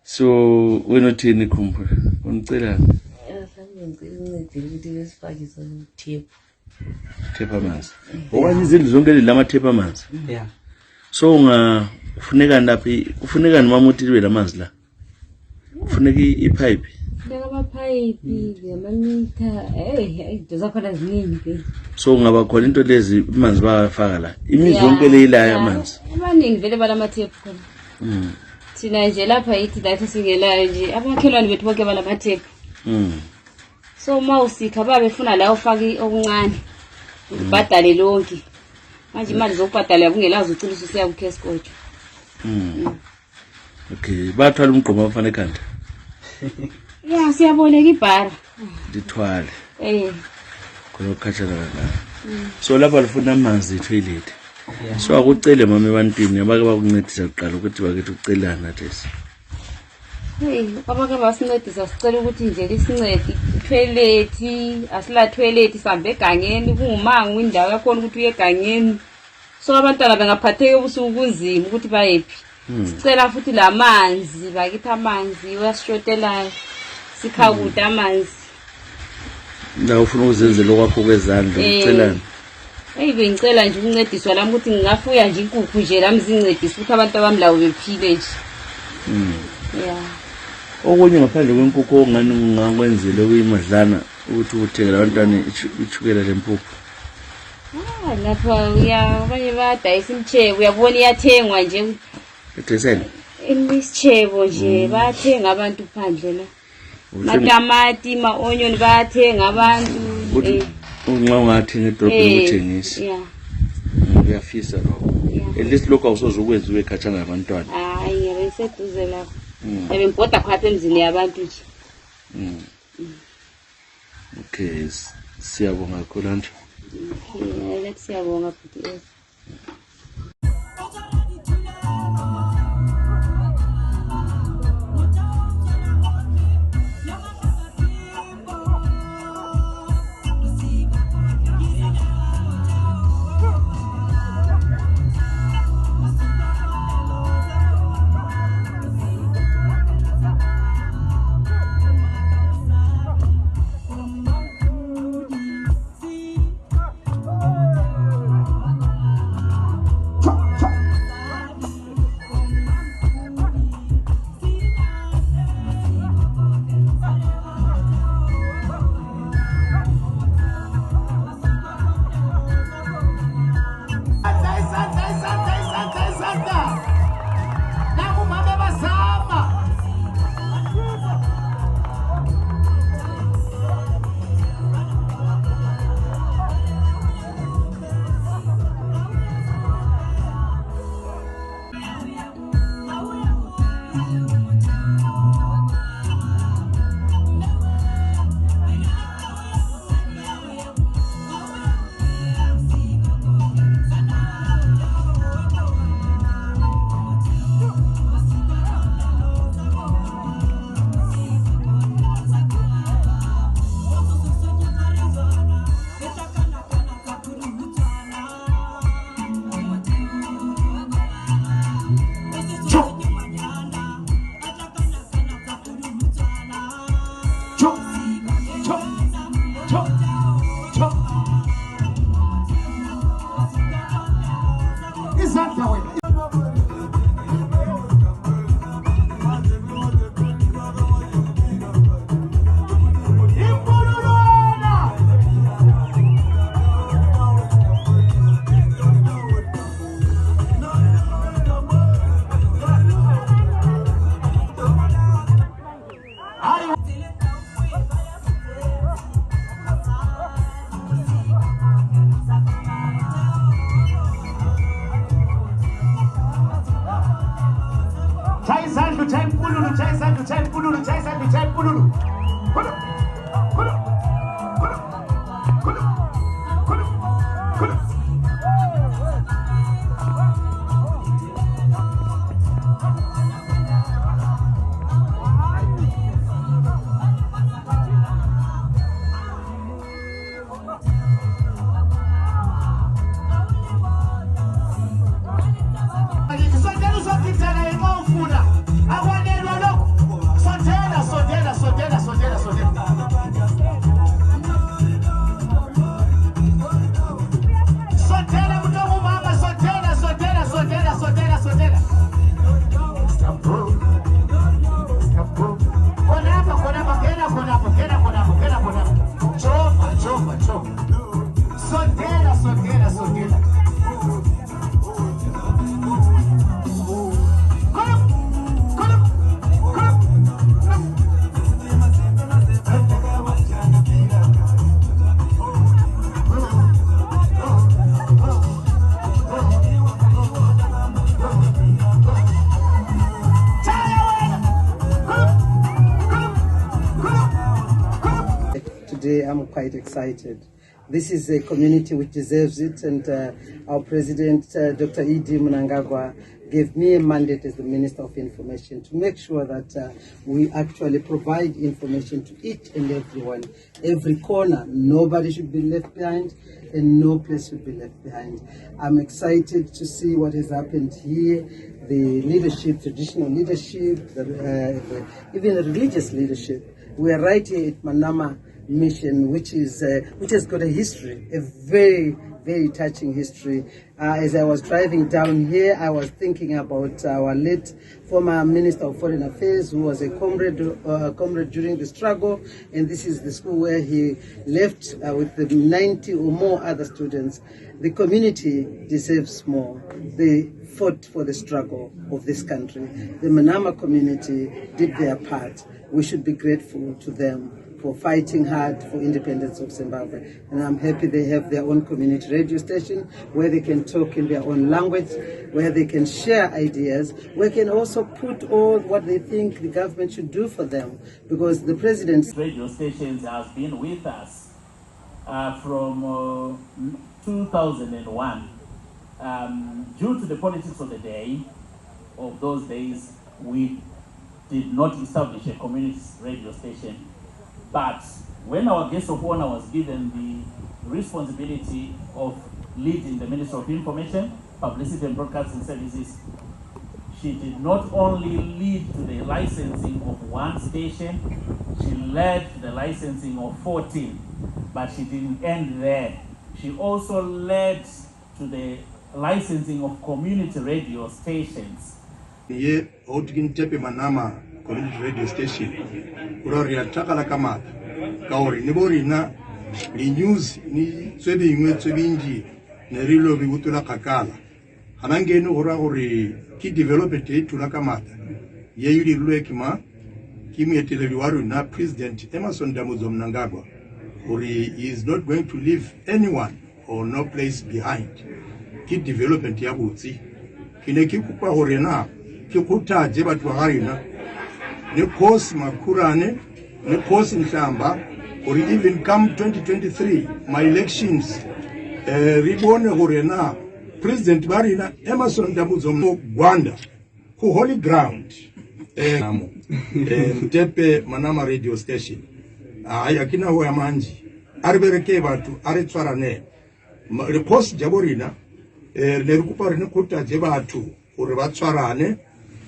So wena uthini khumbulo? Unicela? Ngicela uncedile ukuthi lesifake sona tape. Tape amanzi. Okanye izindlu zonke lama tape amanzi. Yeah. So kufuneka naphi? Kufuneka noma uthi libe lamanzi la. Kufuneka ipipe. Kufuneka amapipe, amamitha. Into zakhona ziningi ke. So ngaba khona into lezi amanzi bayafaka la. Imizi yonke le ila amanzi. Abaningi vele balama tape khona. Thina nje lapha yithi lathi singelayo nje abakhelwane bethu bonke balama tape. So mawusikha babefuna la ufaki okuncane. Ubhadale lonke. Manje imali zokubhadala yakungelazi ucela usiya ku cash coach. Okay, bathwala umgqomo abafana ekhanda. Yeah, siyaboleka ibhara. Lithwale. Khona ukhathala kana. So lapha lifuna amanzi toilet. So akucele mama ebantwini abake bakuncedisa kuqala ukuthi bakethi ucelana nathi. Abake basincedisa sicela ukuthi nje lisincede toilet, asila toilet sambe egangeni kungumango indawo yakhona ukuthi uye egangeni. So abantwana bengaphatheke ubusuku kunzima ukuthi bayephi. Sicela futhi lamanzi bakithi amanzi uyasishotelayo. Sikhakuda amanzi. La ufuna ukuzenzela okwakho kwezandla ucelana. Eyibe ngicela nje ukuncediswa lami ukuthi ngingafuya nje inkukhu nje lami zincedise ukuthi abantu abamlawo bephile nje. Yeah. Okunye ngaphandle kwenkukhu ongani ungakwenzile kuyimadlana ukuthi uthengele abantwana ichukela lempuphu. Lapha abanye bayadayisa imchebo uyabona iyathengwa nje. Etheseni? Imchebo nje bayathenga abantu phandle la. Matamati, ma-onion bayathenga abantu. Unxa ungathenga edrobheni ukuthengisa. Yeah. Uyafisa lokho. At least lokho awusoze ukwenza ube khatshana nabantwana. Hayi ngiyabe ngiseduze lapho. Ebe ngibhoda khapha emzini yabantu nje. Okay, siyabonga kakhulu nje. Siyabonga futhi. Today I'm quite excited. This is a community which deserves it, and our president, Dr. E.D. Mnangagwa, gave me a mandate as the Minister of Information to make sure that we actually provide information to each and everyone, every corner. Nobody should be left behind, and no place should be left behind. I'm excited to see what has happened here, the leadership, traditional leadership, even the religious leadership. We are right here at Manama, mission, which has got a history, a very, very touching history. As I was driving down here, I was thinking about our late former Minister of Foreign Affairs, who was a comrade during the struggle, and this is the school where he left with the 90 or more other students. The community deserves more. They fought for the struggle of this country. The Manama community did their part. We should be grateful to them for fighting hard for independence of Zimbabwe. And I'm happy they have their own community radio station where they can talk in their own language, where they can share ideas, where they can also put all what they think the government should do for them. Because the president's radio stations has been with us from 2001. Due to the politics of the day, of those days, we did not establish a community radio station. But when our guest of honor was given the responsibility of leading the Ministry of Information, Publicity and Broadcasting Services, she did not only lead to the licensing of one station, she led the licensing of 14, but she didn't end there. She also led to the licensing of community radio stations. Ye Outkin Tepe Manama community radio station. Uraria Chakala Kama Kauri Niborina ni news ni Swebi Swebinji Nerilo Bigutula Kakala. Hanangenu Uri ki developed it to Lakamata. Ye Yuri Luekima Kimi Televiwaru na President Emerson Damuzom Nangagwa. Uri is not going to leave anyone or no place behind. Ki development ya Butsi. Kineki kupa Horena Kikuta Jeba Tuharina. Ne course Makurane, ne course in Shamba, or even come 2023, my elections, Ribone Horena, President Marina, Emerson Damuzomo, Gwanda, who holy ground, Tepe Manama radio station, Ayakina Huamanji, Arberekeva to Aretwarane, the post Jaborina, Nerukupa Nukuta Jebatu, Uratswarane,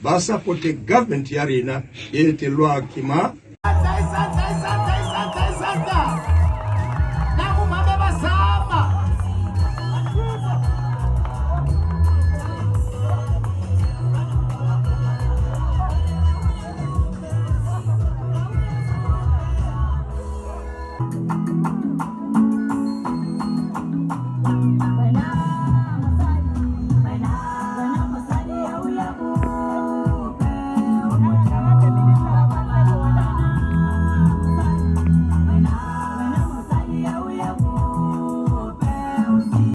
Basa pote government yarina yete lwa kima Thank you.